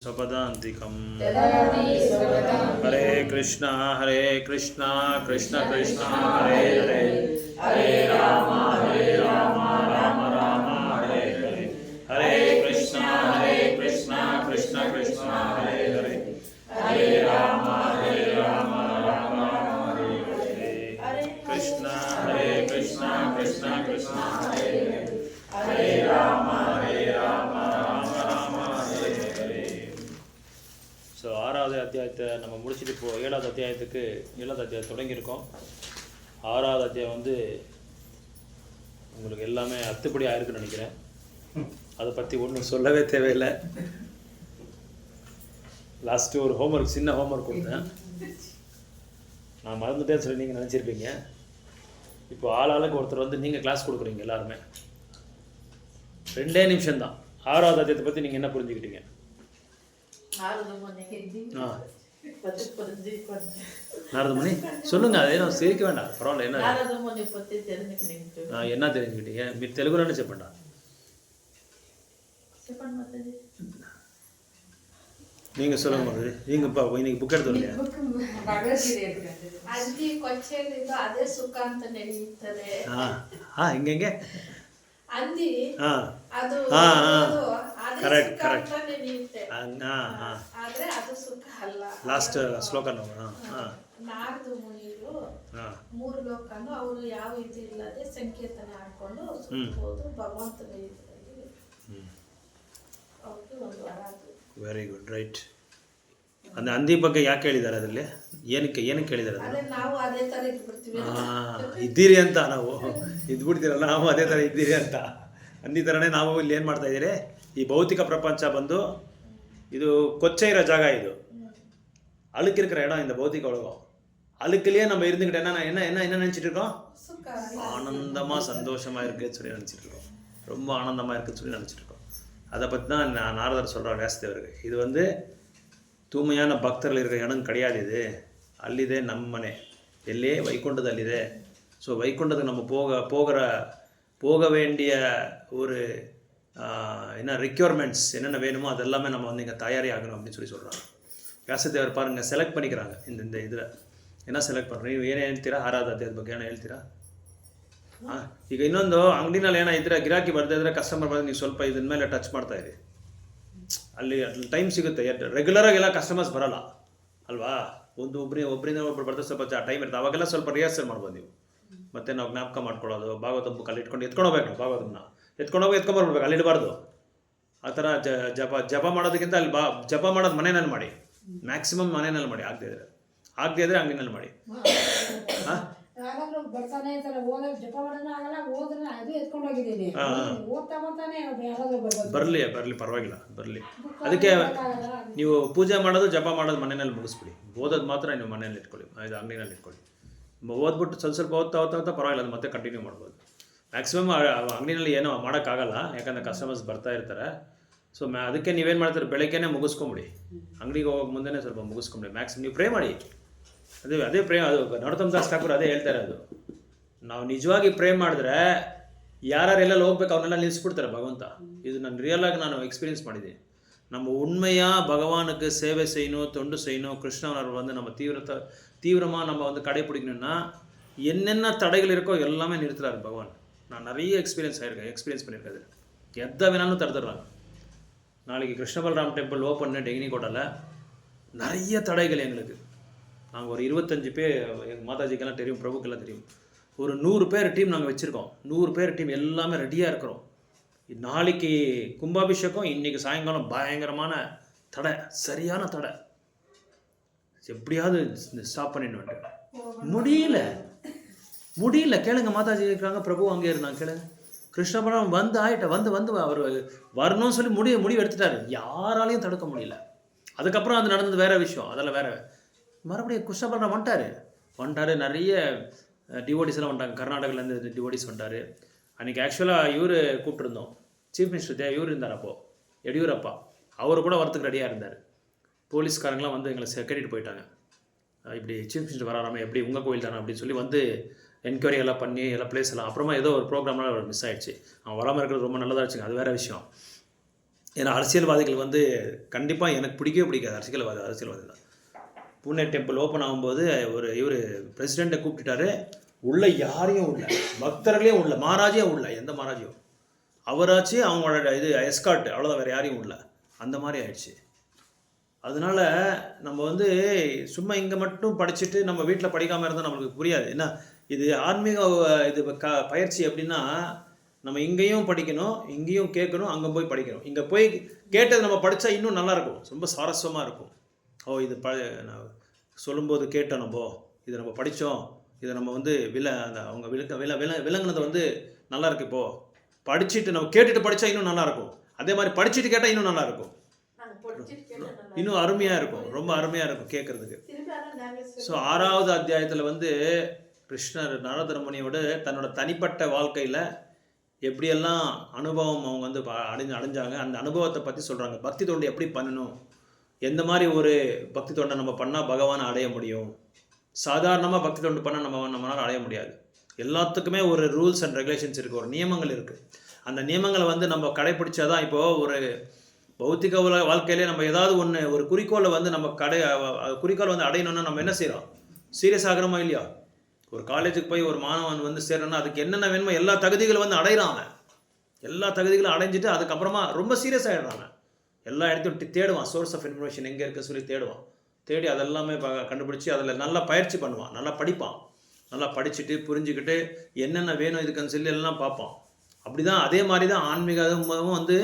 स्वपदान्तिकं हरे Krishna Krishna Krishna Hare Hare Hare Ram Ram Ram Hare Hare Hare Krishna Krishna Krishna Hare Hare Hare Ram Ram Ram Hare Hare Krishna Krishna Krishna Hare Hare Ram so 6வது அத்தியாயத்தை நம்ம முடிச்சுட்டு இப்போது 7வது அத்தியாயம் தொடங்கியிருக்கோம். 6வது அத்தியாயம் உங்களுக்கு எல்லாமே அத்துப்படி ஆயிருக்குன்னு நினைக்கிறேன். அதை பற்றி ஒன்றும் சொல்லவே தேவையில்லை. லாஸ்ட்டு ஒரு ஹோம்ஒர்க், சின்ன ஹோம்ஒர்க் கொடுத்தேன். நான் மறந்துட்டேன்னு சொல்லி நீங்கள் நினச்சிருப்பீங்க. இப்போ ஆளாளுக்கு ஒருத்தர் நீங்கள் கிளாஸ் கொடுக்குறீங்க எல்லாருமே. 2 நிமிஷம்தான். 6வது அத்தியாயத்தை பற்றி நீங்கள் என்ன புரிஞ்சுக்கிட்டீங்க? நாரத முனி சொல்லுங்க. அதே நான் சிரிக்க வேண்டாம், பரவாயில்ல. என்ன தெரிஞ்சுக்கிட்டீங்க? మీరు తెలుగులోనే చెప్పండి. நீங்க சொல்லுங்க மாதிரி. நீங்க இன்னைக்கு புக் எடுத்து வரலையா? ಅದೇ ಸುಖ ಅಂತ ನಡೆಯುತ್ತದೆ. ಹಿಂಗೆ ಅಂದಿ ಅದು ಕರೆಕ್ಟ್ ಆದ್ರೆ ಅದು ಸುಖ ಅಲ್ಲ. ಲಾಸ್ಟ್ ಶ್ಲೋಕ ನಾರದ ಮುನಿಗಳು 3 ಲೋಕನು ಅವರು ಯಾವ ಇದು ಇಲ್ಲದೆ ಸಂಕೀರ್ತನೆ ಹಾಕೊಂಡು ಸುತ್ತಬಹುದು ಭಗವಂತನ ಇದರಲ್ಲಿ. ಅವ್ರಿಗೆ ಒಂದು ವರ. Very good, right. அந்த ಅಂದಿ ಬಗ್ಗೆ ಯಾಕೆ ಹೇಳಿದ್ದಾರೆ ಅದರಲ್ಲಿ? ಏನಕ್ಕೆ ಹೇಳಿದ್ದಾರೆ? ನಾವು ಅದೇ ತರ ಇದ್ಬಿಡ್ತೀವಿ. ಇದ್ದೀರಿ ಅಂತ, ನಾವು ಇದ್ಬಿಡ್ತೀರಲ್ಲ, ನಾವು ಅದೇ ಥರ ಇದ್ದೀರಿ ಅಂತ. ಅಂದಿ ಥರನೇ ನಾವು ಇಲ್ಲಿ ಏನು ಮಾಡ್ತಾ ಇದ್ದೀರಿ, ಈ ಭೌತಿಕ ಪ್ರಪಂಚ ಬಂದು ಇದು கொச்ச ಇರೋ ಜಾಗ, ಇದು அழுக்கிருக்கிற இடம். இந்த பௌத்திக உலகம் அழுக்கிலேயே நம்ம இருந்துக்கிட்டு என்ன நினச்சிட்டு இருக்கோம்? ஆனந்தமாக சந்தோஷமாக இருக்குன்னு சொல்லி நினச்சிட்டு இருக்கோம். ரொம்ப ஆனந்தமாக இருக்குன்னு சொல்லி நினச்சிட்டு இருக்கோம். அதை பற்றி தான் நாரதர் சொல்கிறார் ವ್ಯಾಸದೇವರಿಗೆ. இது தூய்மையான பக்தர்கள் இருக்கிற இடம் கிடையாது. இது ಅಲ್ಲಿದೆ ನಮ್ಮ ಮನೆ, ಎಲ್ಲೇ வைகுண்டದಲ್ಲಿದೆ. ஸோ வைகுண்டத்துக்கு நம்ம போக வேண்டிய ஒரு ரிக்யர்மெண்ட்ஸ் என்னென்ன வேணுமோ அதெல்லாமே நம்ம இங்கே தயாரி ஆகணும் அப்படின்னு சொல்லி சொல்கிறாங்க. ವ್ಯಾಸದೇವರು பாருங்கள், ಸೆಲೆಕ್ಟ್ பண்ணிக்கிறாங்க. இந்த இதில் என்ன ಸೆಲೆಕ್ಟ್ ಮಾಡ್ರಿ? ನೀವು ಏನೇ ಹೇಳ್ತೀರಾ? 6வது ಅಧ್ಯಾಯದ ಬಗ್ಗೆ ಏನೋ ಹೇಳ್ತೀರಾ? ಈಗ ಇನ್ನೊಂದು, ಅಂಗಡಿನಲ್ಲಿ ಏನೋ ಇದ್ರೆ ಗಿರಾಕಿ ಬರ್ತಾ ಇದ್ರೆ, ಕಸ್ಟಮರ್ ಬಂದು ನೀವು ಸ್ವಲ್ಪ ಇದನ್ನ ಮೇಲೆ ಟಚ್ ಮಾಡ್ತಾ ಇರಿ. ಅಲ್ಲಿ ಟೈಮ್ ಸಿಗುತ್ತೆ. ರೆಗ್ಯುಲರಾಗಿ ಎಲ್ಲ ಕಸ್ಟಮರ್ಸ್ ಬರೋಲ್ಲ ಅಲ್ವಾ? ಒಬ್ಬರಿಂದ ಒಬ್ಬರು ಬರ್ತಾ ಸ್ವಲ್ಪ ಟೈಮ್ ಇರುತ್ತೆ. ಅವಾಗೆಲ್ಲ ಸ್ವಲ್ಪ ರಿಹರ್ಸಲ್ ಮಾಡ್ಬೋದು ನೀವು. ಮತ್ತು ನಾವು ಜ್ಞಾಪಕ ಮಾಡ್ಕೊಳ್ಳೋದು, ಭಾಗವತ ಬುಕ್ ಅಲ್ಲಿ ಎತ್ಕೊಂಡೋಗ್ಬೇಕು. ಭಾಗವತನ ಎತ್ಕೊಂಡ್ಬರ್ಬೇಕು, ಅಲ್ಲಿ ಇಡಬಾರ್ದು. ಆ ಥರ ಜಪ ಮಾಡೋದಕ್ಕಿಂತ ಅಲ್ಲಿ ಜಪ ಮಾಡೋದು ಮನೆಯಲ್ಲಿ ಮಾಡಿ, ಮ್ಯಾಕ್ಸಿಮಮ್ ಮನೆಯಲ್ಲಿ ಮಾಡಿ. ಆಗದೇ ಇದ್ರೆ ಅಂಗಡಿನಲ್ಲಿ ಮಾಡಿ. ಬರಲಿ ಪರವಾಗಿಲ್ಲ, ಬರಲಿ. ಅದಕ್ಕೆ ನೀವು ಪೂಜೆ ಮಾಡೋದು ಜಪ ಮಾಡೋದು ಮನೆಯಲ್ಲಿ ಮುಗಿಸ್ಬಿಡಿ. ಓದೋದು ಮಾತ್ರ ನೀವು ಮನೆಯಲ್ಲಿ ಇಟ್ಕೊಳ್ಳಿ, ಇದು ಅಂಗಡಿನಲ್ಲಿ ಇಟ್ಕೊಳ್ಳಿ. ಓದ್ಬಿಟ್ಟು ಸ್ವಲ್ಪ ಓದ್ತಾ ಪರವಾಗಿಲ್ಲ, ಅದು ಮತ್ತೆ ಕಂಟಿನ್ಯೂ ಮಾಡ್ಬೋದು. ಮ್ಯಾಕ್ಸಿಮಮ್ ಅಂಗಡಿನಲ್ಲಿ ಏನೋ ಮಾಡೋಕ್ಕಾಗಲ್ಲ, ಯಾಕಂದರೆ ಕಸ್ಟಮರ್ಸ್ ಬರ್ತಾ ಇರ್ತಾರೆ. ಸೊ ಅದಕ್ಕೆ ನೀವೇನು ಮಾಡ್ತೀರಿ, ಬೆಳಗ್ಗೆನೇ ಮುಗಿಸ್ಕೊಂಬಿಡಿ. ಅಂಗಡಿಗೆ ಹೋಗೋಕೆ ಮುಂದೆ ಸ್ವಲ್ಪ ಮುಗಿಸ್ಕೊಂಬಿಡಿ. ಮ್ಯಾಕ್ಸಿಮಮ್ ನೀವು ಪ್ರೇ ಮಾಡಿ. ಅದೇ ಪ್ರೇ. ಅದು ನರೋತ್ತಮ ದಾಸ್ ಠಾಕೂರ್ ಅದೇ ಹೇಳ್ತಾರೆ. ಅದು ನಾವು ನಿಜವಾಗಿ ಪ್ರೇ ಮಾಡಿದ್ರೆ ಯಾರೆಲ್ಲ ಹೋಗ್ಬೇಕು ಅವನ್ನೆಲ್ಲ ನಿಲ್ಲಿಸ್ಬಿಡ್ತಾರೆ ಭಗವಂತ. ಇದು ನಾನು எக்ஸ்பீரியன்ஸ் பண்ணிದ್ದೀನಿ. நம்ம உண்மையாக பகவானுக்கு சேவை செய்யணும், தொண்டு செய்யணும், கிருஷ்ணவர் நம்ம தீவிரமாக நம்ம கடைப்பிடிக்கணும்னா என்னென்ன தடைகள் இருக்கோ எல்லாமே நிறுத்துறாரு பகவான். நான் நிறைய எக்ஸ்பீரியன்ஸ் பண்ணியிருக்கேன். அது எதை வேணாலும் தடுத்துடுறாங்க. நாளைக்கு கிருஷ்ண பலராம் டெம்பிள் ஓப்பன் டெக்னிகோட்டாவில் நிறைய தடைகள் எங்களுக்கு. நாங்கள் ஒரு 25 பேர், எங்கள் மாதாஜிக்கெல்லாம் தெரியும், பிரபுக்கெல்லாம் தெரியும். ஒரு 100 பேர் டீம் நாங்கள் வச்சுருக்கோம். 100 பேர் டீம் எல்லாமே ரெடியாக இருக்கிறோம். நாளைக்கு கும்பாபிஷேகம், இன்றைக்கி சாயங்காலம் பயங்கரமான தடை, சரியான தடை. எப்படியாவது ஸ்டாப் பண்ணிட்டு முடியல. கேளுங்க, மாதாஜி இருக்கிறாங்க, பிரபு அங்கே இருந்தாங்க. கேளுங்க, கிருஷ்ணபுரம் வந்து அவர் வரணும்னு சொல்லி முடிவு எடுத்துட்டாரு. யாராலையும் தடுக்க முடியல. அதுக்கப்புறம் அது நடந்தது வேறு விஷயம், அதெல்லாம் வேறு. மறுபடியும் கிருஷ்ணபுரம் வந்துட்டார். நிறைய டிவோடிஸ் எல்லாம் வந்துட்டாங்க. கர்நாடகாவிலேருந்து டிவோடிஸ் வந்துட்டார். அன்றைக்கி ஆக்சுவலாக இவர் கூப்பிட்டுருந்தோம், சீஃப் மினிஸ்டர் இவர் இருந்தார் அப்போது, எடியூரப்பா. அவர் கூட வரத்துக்கு ரெடியாக இருந்தார். போலீஸ்காரங்களாம் எங்களை கேட்டுட்டு போயிட்டாங்க. இப்படி சீஃப் மினிஸ்டர் வராமல் எப்படி உங்கள் கோயில் தானே அப்படின்னு சொல்லி என்கொயரி எல்லாம் பண்ணி எல்லா பிளேஸ் எல்லாம். அப்புறமா ஏதோ ஒரு ப்ரோக்ராம்லாம் மிஸ் ஆகிடுச்சு. அவன் வராமல் இருக்கிறது ரொம்ப நல்லதாக இருந்துச்சுங்க, அது வேறு விஷயம். ஏன்னா அரசியல்வாதிகள் வந்து கண்டிப்பாக எனக்கு பிடிக்கவே பிடிக்காது. அரசியல்வாதி தான். பூனே டெம்பிள் ஓப்பன் ஆகும்போது இவர் பிரசிடெண்ட்டை கூப்பிட்டுட்டாரு. உள்ள யாரையும் உள்ள, பக்தர்களையும் உள்ள, மகாராஜையும் உள்ள, எந்த மகாராஜையும் அவராச்சு அவங்களோட எஸ்கார்ட், அவ்வளோதான், வேறு யாரையும் உள்ள, அந்த மாதிரி ஆயிடுச்சு. அதனால நம்ம வந்து சும்மா இங்கே மட்டும் படிச்சுட்டு நம்ம வீட்டில் படிக்காமல் இருந்தால் நம்மளுக்கு புரியாது. ஏன்னா இது ஆன்மீக இது பயிற்சி எப்படின்னா, நம்ம இங்கேயும் படிக்கணும், இங்கேயும் கேட்கணும், அங்கே போய் படிக்கணும். இங்கே போய் கேட்டது நம்ம படித்தா இன்னும் நல்லாயிருக்கும், ரொம்ப சுவாரஸ்யமாக இருக்கும். இது நான் சொல்லும்போது கேட்டோம், நம்ம இதை நம்ம படித்தோம், இதை நம்ம வந்து அவங்க விளங்குனதை வந்து நல்லா இருக்கு. இப்போது படிச்சுட்டு நம்ம கேட்டுட்டு படித்தா இன்னும் நல்லாயிருக்கும். அதே மாதிரி படிச்சுட்டு கேட்டால் இன்னும் நல்லாயிருக்கும், இன்னும் அருமையாக இருக்கும், ரொம்ப அருமையாக இருக்கும் கேட்குறதுக்கு. ஸோ 6வது அத்தியாயத்தில் வந்து கிருஷ்ணர் நாரத முனியோட தன்னோட தனிப்பட்ட வாழ்க்கையில் எப்படியெல்லாம் அனுபவம் அவங்க வந்து அடைஞ்சாங்க, அந்த அனுபவத்தை பற்றி சொல்கிறாங்க. பக்தி தொண்டு எப்படி பண்ணணும், எந்த மாதிரி ஒரு பக்தி தொண்டை நம்ம பண்ணால் பகவானை அடைய முடியும். சாதாரணமாக பக்தி தொண்டு பண்ணால் நம்மளால் அடைய முடியாது. எல்லாத்துக்குமே ஒரு ரூல்ஸ் அண்ட் ரெகுலேஷன்ஸ் இருக்குது, ஒரு நியமங்கள் இருக்குது. அந்த நியமங்களை வந்து நம்ம கடைப்பிடிச்சாதான். இப்போது ஒரு பௌத்திக வாழ்க்கையிலே நம்ம ஏதாவது ஒரு குறிக்கோளை வந்து நம்ம குறிக்கோளை வந்து அடையணும்னா நம்ம என்ன செய்கிறோம், சீரியஸ் ஆகிறோமா இல்லையா? ஒரு காலேஜுக்கு போய் ஒரு மாணவன் வந்து சேரணும்னா அதுக்கு என்னென்ன வேணுமோ எல்லா தகுதிகளும் வந்து அடைகிறாங்க. எல்லா தகுதிகளும் அடைஞ்சிட்டு அதுக்கப்புறமா ரொம்ப சீரியஸ் ஆகிடுறாங்க. எல்லா இடத்தையும் தேடுவான், சோர்ஸ் ஆஃப் இன்ஃபர்மேஷன் எங்கே இருக்குது சொல்லி தேடுவான். தேடி அதெல்லாமே கண்டுபிடிச்சி அதில் நல்லா பயிற்சி பண்ணுவான், நல்லா படிப்பான். நல்லா படிச்சுட்டு புரிஞ்சுக்கிட்டு என்னென்ன வேணும் இதுக்குன்னு சொல்லி எல்லாம் பார்ப்பான். அப்படி தான் அதே மாதிரி தான் ஆன்மீகமும் வந்து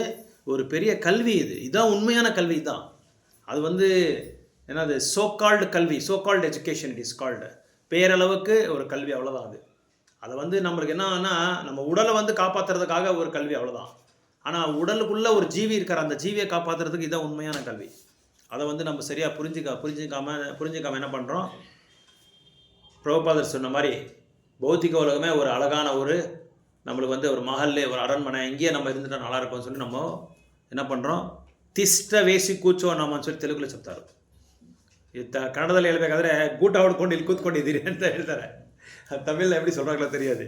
ஒரு பெரிய கல்வி. இதுதான் உண்மையான கல்வி தான். அது வந்து என்னது, சோகால்டு கல்வி, so called education it is called. பேரளவுக்கு ஒரு கல்வி, அவ்வளோதான். அதை வந்து நம்மளுக்கு என்னன்னா, நம்ம உடலை வந்து காப்பாற்றுறதுக்காக ஒரு கல்வி, அவ்வளோதான். ஆனால் உடலுக்குள்ளே ஒரு ஜீவி இருக்கிற, அந்த ஜீவியை காப்பாற்றுறதுக்கு இதுதான் உண்மையான கல்வி. அதை வந்து நம்ம சரியாக புரிஞ்சிக்காம என்ன பண்ணுறோம், பிரபுபாதர் சொன்ன மாதிரி பௌத்திக உலகமே ஒரு அழகான நம்மளுக்கு வந்து ஒரு மஹல்லே, ஒரு அரண்மனை, இங்கேயே நம்ம இருந்துட்டால் நல்லாயிருக்கும்னு சொல்லி நம்ம என்ன பண்ணுறோம், ತಿಷ್ಟ ವೇಸಿ ಕೂಚೋ ನಮ್ಮ ಅಂತ ತೆಲುಗುలో చెప్తారు. ಕನ್ನಡದಲ್ಲಿ ಹೇಳಬೇಕಾದ್ರೆ ಗೂಟ ಹೊಡ್ಕೊಂಡು ಇಲ್ಲಿ ಕೂತ್ಕೊಂಡಿದ್ದೀರಿ ಅಂತ ಹೇಳ್ತಾರೆ. அது தமிழில் எப்படி சொல்கிறாங்களோ தெரியாது.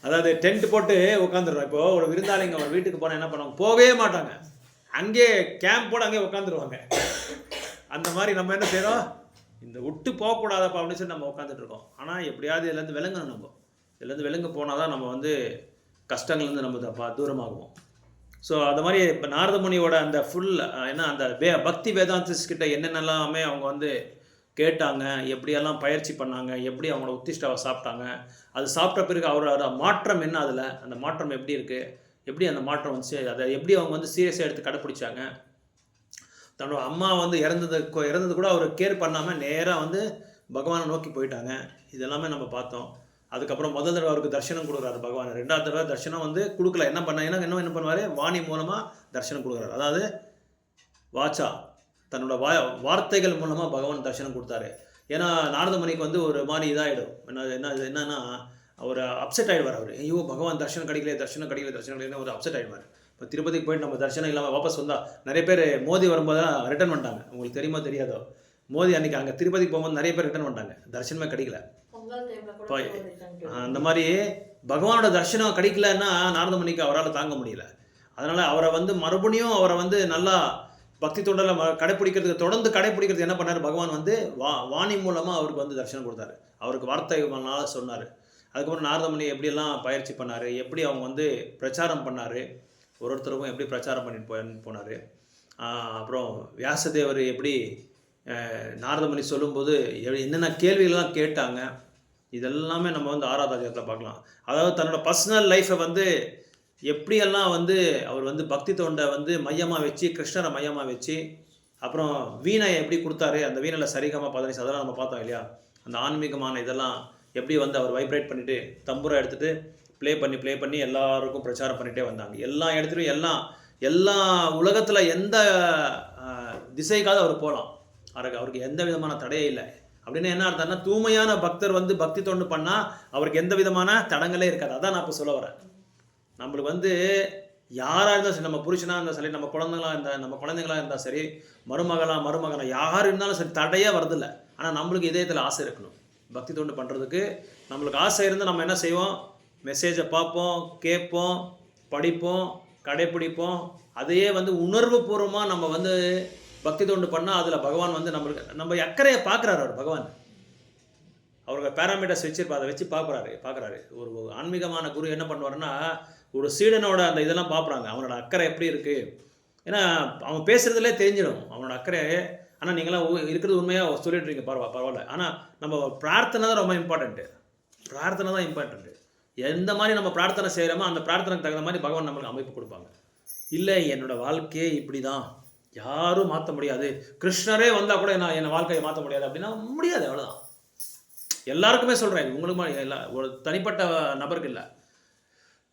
அதாவது டென்ட் போட்டு உட்காந்துருவோம். இப்போது ஒரு விருந்தாளிங்க ஒரு வீட்டுக்கு போனால் என்ன பண்ணுவாங்க, போகவே மாட்டாங்க, அங்கே கேம்ப் போட அங்கே உட்காந்துருவாங்க. அந்த மாதிரி நம்ம என்ன செய்கிறோம், இந்த விட்டு போகக்கூடாதப்பா அப்படின்னு சொல்லி நம்ம உட்காந்துட்ருக்கோம். ஆனால் எப்படியாவது இதுலேருந்து விளங்கணும். நம்ம இதுலேருந்து விளங்க போனால் தான் நம்ம வந்து கஷ்டங்கள்லேருந்து நம்ம தூரமாகுவோம். ஸோ அது மாதிரி இப்போ நாரத முனியோட அந்த ஃபுல் அந்த பக்தி வேதாந்திஸ் கிட்ட என்னென்னலாமே அவங்க வந்து கேட்டாங்க, எப்படியெல்லாம் பயிற்சி பண்ணாங்க, எப்படி அவங்களோட உத்திஷ்டாவை சாப்பிட்டாங்க, அது சாப்பிட்ட பிறகு அவரோட மாற்றம் என்ன, அதில் அந்த மாற்றம் எப்படி இருக்குது, எப்படி அந்த மாற்றம் வந்து அதை எப்படி அவங்க வந்து சீரியஸாக எடுத்து கடைப்பிடிச்சாங்க. தன்னோட அம்மா வந்து இறந்தது கூட அவர் கேர் பண்ணாமல் நேராக வந்து பகவானை நோக்கி போயிட்டாங்க. இதெல்லாமே நம்ம பார்த்தோம். அதுக்கப்புறம் முதல் தடவை அவருக்கு தரிசனம் கொடுக்குறாரு பகவான். 2வது தடவை தரிசனம் வந்து கொடுக்கல. என்ன பண்ணுவார், வாணி மூலமாக தரிசனம் கொடுக்குறாரு. அதாவது வாச்சா, தன்னோட வார்த்தைகள் மூலமாக பகவான் தரிசனம் கொடுத்தாரு. ஏன்னா நாரத முனிக்கு வந்து ஒரு மாதிரி இதாகிடும். என்னன்னா அவர் அப்செட் ஆகிடுவார். அவர் ஐயோ பகவான் தரிசனம் கிடைக்கல ஒரு அப்செட் ஆகிடுவார். இப்போ திருப்பதிக்கு போயிட்டு நம்ம தரிசனம் இல்லாமல் வாபஸ் வந்தால், நிறைய பேர் மோதி வரும்போது தான் ரிட்டர்ன் பண்ணிட்டாங்க. உங்களுக்கு தெரியுமா தெரியாதோ, மோதி அன்றைக்கி அங்கே திருப்பதிக்கு போகும்போது நிறைய பேர் ரிட்டர்ன் பண்ணிட்டாங்க, தரிசனமே கிடைக்கல. அந்த மாதிரி பகவானோட தரிசனம் கிடைக்கலன்னா நாரத முனிக்கு அவரால் தாங்க முடியல. அதனால் அவரை வந்து மறுபடியும் அவரை வந்து நல்லா பக்தி தொண்டில் கடைப்பிடிக்கிறதுக்கு, தொடர்ந்து கடைப்பிடிக்கிறது என்ன பண்ணார், பகவான் வந்து வாணி மூலமாக அவருக்கு வந்து தரிசனம் கொடுத்தாரு. அவருக்கு வார்த்தைனால சொன்னார். அதுக்கப்புறம் நாரத முனி எப்படியெல்லாம் பயிற்சி பண்ணார், எப்படி அவங்க வந்து பிரச்சாரம் பண்ணார், ஒருத்தருக்கும் எப்படி பிரச்சாரம் பண்ணிட்டு போனார். அப்புறம் வியாசதேவர் எப்படி நாரத முனி சொல்லும்போது என்னென்ன கேள்விகள்லாம் கேட்டாங்க, இதெல்லாமே நம்ம வந்து 6வது அத்தியாயத்தில் பார்க்கலாம். அதாவது தன்னோட பர்சனல் லைஃப்பை வந்து எப்படியெல்லாம் வந்து அவர் வந்து பக்தி தொண்டை வந்து மையமாக வச்சு, கிருஷ்ணரை மையமாக வச்சு, அப்புறம் வீணை எப்படி கொடுத்தாரு, அந்த வீணையில் சரிகமா 15 அதெல்லாம் நம்ம பார்த்தோம் இல்லையா. அந்த ஆன்மீகமான இதெல்லாம் எப்படி வந்து அவர் வைப்ரேட் பண்ணிவிட்டு தம்புரை எடுத்துகிட்டு ப்ளே பண்ணி எல்லாருக்கும் பிரச்சாரம் பண்ணிகிட்டே வந்தாங்க. எல்லா இடத்துலையும் எல்லா உலகத்தில் எந்த திசைக்காவது அவர் போகலாம், அவருக்கு எந்த விதமான தடையே இல்லை. அப்படின்னு என்ன அர்த்தம்னா, தூய்மையான பக்தர் வந்து பக்தி தொண்டு பண்ணால் அவருக்கு எந்த விதமான தடங்களே இருக்காது. அதான் நான் இப்போ சொல்ல வரேன். நம்மளுக்கு வந்து யாராக இருந்தாலும் சரி, நம்ம புருஷனாக இருந்தால் சரி, நம்ம குழந்தைங்களாக இருந்தால் சரி, மருமகனா யார் இருந்தாலும் சரி, தடையே வரதில்லை. ஆனால் நம்மளுக்கு இதயத்தில் ஆசை இருக்கணும் பக்தி தொண்டு பண்ணுறதுக்கு. நம்மளுக்கு ஆசை இருந்தால் நம்ம என்ன செய்வோம், மெசேஜை பார்ப்போம், கேட்போம், படிப்போம், கடைப்பிடிப்போம், அதையே வந்து உணர்வு பூர்வமாக நம்ம வந்து பக்தி தொண்டு பண்ணால் அதில் பகவான் வந்து நம்ம அக்கறையை பார்க்குறாரு. அவர் பகவான் அவருக்கு பேராமீட்டர்ஸ் வச்சிருப்பா, அதை வச்சு பார்க்குறாரு. ஒரு ஆன்மீகமான குரு என்ன பண்ணுவாருன்னா, ஒரு சீடனோட அந்த இதெல்லாம் பார்க்குறாங்க, அவனோட அக்கறை எப்படி இருக்குது. ஏன்னா அவன் பேசுகிறதுலே தெரிஞ்சிடும் அவனோட அக்கறை. ஆனால் நீங்களாம் இருக்கிறது உண்மையாக சொல்லிட்டுருங்க, பரவாயில்ல. ஆனால் நம்ம பிரார்த்தனை தான் ரொம்ப இம்பார்ட்டண்ட்டு. பிரார்த்தனை தான் இம்பார்ட்டண்ட்டு. எந்த மாதிரி நம்ம பிரார்த்தனை செய்கிறோமோ அந்த பிரார்த்தனைக்கு தகுந்த மாதிரி பகவான் நம்மளுக்கு அமைப்பு கொடுப்பாங்க. இல்லை என்னோடய வாழ்க்கையே இப்படி தான், யாரும் மாற்ற முடியாது, கிருஷ்ணரே வந்தால் கூட என் வாழ்க்கையை மாற்ற முடியாது அப்படின்னா முடியாது, அவ்வளோதான். எல்லாருக்குமே சொல்கிறேன், உங்களுக்கு ஒரு தனிப்பட்ட நபருக்கு இல்லை.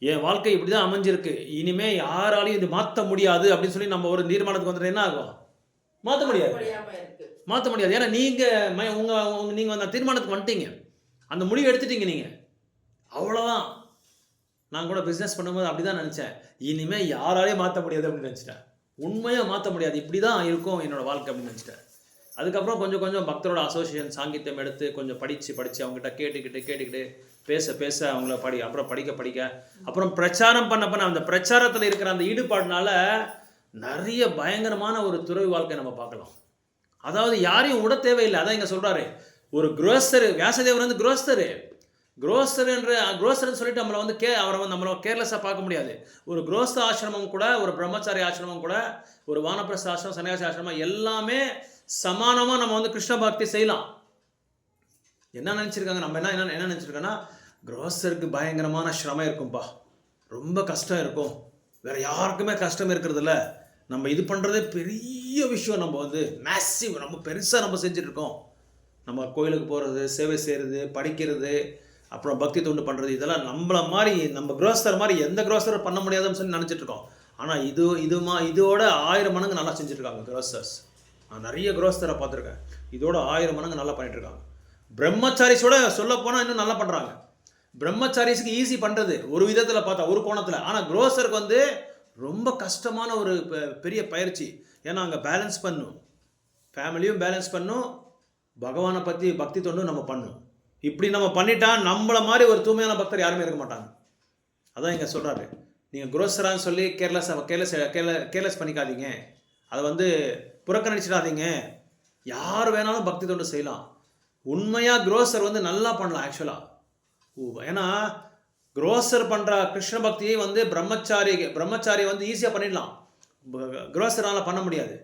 என் வாழ்க்கை இப்படி தான் அமைஞ்சிருக்கு, இனிமேல் யாராலையும் இது மாற்ற முடியாது அப்படின்னு சொல்லி நம்ம ஒரு தீர்மானத்துக்கு வந்துட்டு என்ன ஆகும்? மாற்ற முடியாது. ஏன்னா நீங்கள் அந்த தீர்மானத்துக்கு வந்துட்டீங்க, அந்த முடிவு எடுத்துட்டீங்க நீங்கள், அவ்வளோதான். நான் கூட பிஸ்னஸ் பண்ணும்போது அப்படி தான் நினச்சேன், இனிமேல் யாராலையும் மாற்ற முடியாது அப்படின்னு நினச்சிட்டேன். உண்மையாக மாற்ற முடியாது, இப்படி தான் இருக்கும் என்னோடய வாழ்க்கை அப்படின்னு நினச்சிட்டேன். அதுக்கப்புறம் கொஞ்சம் பக்தரோட அசோசியேஷன் சாங்கித்யம் எடுத்து கொஞ்சம் படித்து அவங்ககிட்ட கேட்டுக்கிட்டு பேச அவங்கள அப்புறம் படிக்க அப்புறம் பிரச்சாரம் பண்ண அந்த பிரச்சாரத்தில் இருக்கிற அந்த ஈடுபாடுனால நிறைய பயங்கரமான ஒரு துறவி வாழ்க்கை நம்ம பார்க்கலாம். அதாவது யாரையும் விட தேவையில்லை. அதான் இங்கே சொல்கிறாரு, ஒரு குரோஸ்தர், வியாசதேவர் வந்து குரோஸ்தர்ன்னு சொல்லிட்டு அவரை வந்து நம்மளை கேர்லெஸ்ஸாக பார்க்க முடியாது. ஒரு குரோஸ்த ஆசிரமம் கூட, ஒரு பிரம்மச்சாரி ஆசிரமம் கூட, ஒரு வானப்பிரஸ்த ஆசிரமம், சன்னியாசி ஆசிரமம் எல்லாமே சமானமாக நம்ம வந்து கிருஷ்ண பக்தி செய்யலாம். என்ன நினச்சிருக்காங்க, நம்ம என்ன நினச்சிருக்கோன்னா, குரோஸ்தருக்கு பயங்கரமான சிரமம் இருக்கும்பா, ரொம்ப கஷ்டம் இருக்கும், வேறு யாருக்குமே கஷ்டம் இருக்கிறதில்ல, நம்ம இது பண்ணுறதே பெரிய விஷயம், நம்ம வந்து மேசிவ், நம்ம பெருசாக நம்ம செஞ்சுட்ருக்கோம், நம்ம கோயிலுக்கு போகிறது, சேவை செய்கிறது, படிக்கிறது, அப்புறம் பக்தி தொண்டு பண்ணுறது, இதெல்லாம் நம்மள மாதிரி நம்ம குரோஸ்தர் மாதிரி எந்த குரோஸ்தரும் பண்ண முடியாதுன்னு சொல்லி நினச்சிட்ருக்கோம். ஆனால் இதோட 1000 மடங்கு நல்லா செஞ்சுட்ருக்காங்க குரோஸ்தர்ஸ். நான் நிறைய குரோஸ்தரை பார்த்துருக்கேன், இதோட 1000 மடங்கு நல்லா பண்ணிகிட்ருக்காங்க. பிரம்மச்சாரிஸோட சொல்ல போனால் இன்னும் நல்லா பண்ணுறாங்க. பிரம்மச்சாரிஸுக்கு ஈஸி பண்ணுறது ஒரு விதத்தில் பார்த்தா, ஒரு கோணத்தில். ஆனால் குரோஸ்தருக்கு வந்து ரொம்ப கஷ்டமான ஒரு பெரிய பயிற்சி. ஏன்னா அங்கே பேலன்ஸ் பண்ணும், ஃபேமிலியும் பேலன்ஸ் பண்ணும், பகவானை பற்றி பக்தி தொண்டும் நம்ம பண்ணும். இப்படி நம்ம பண்ணிட்டா நம்மளை மாதிரி ஒரு தூய்மையான பக்தர் யாருமே இருக்க மாட்டாங்க. அதான் இங்கே சொல்கிறாரு, நீங்கள் குரோஸ்தரான்னு சொல்லி கேர்லெஸ் பண்ணிக்காதீங்க, அதை வந்து புறக்கணிச்சிடாதீங்க, யார் வேணாலும் பக்தி தொண்டு செய்யலாம். உண்மையாக குரோஸ்தர் வந்து நல்லா பண்ணலாம் ஆக்சுவலாக. ஏன்னா குரோஸ்தர் பண்ணுற கிருஷ்ண பக்தியை வந்து பிரம்மச்சாரி வந்து ஈஸியாக பண்ணிடலாம், குரோஸ்தரால் பண்ண முடியாது.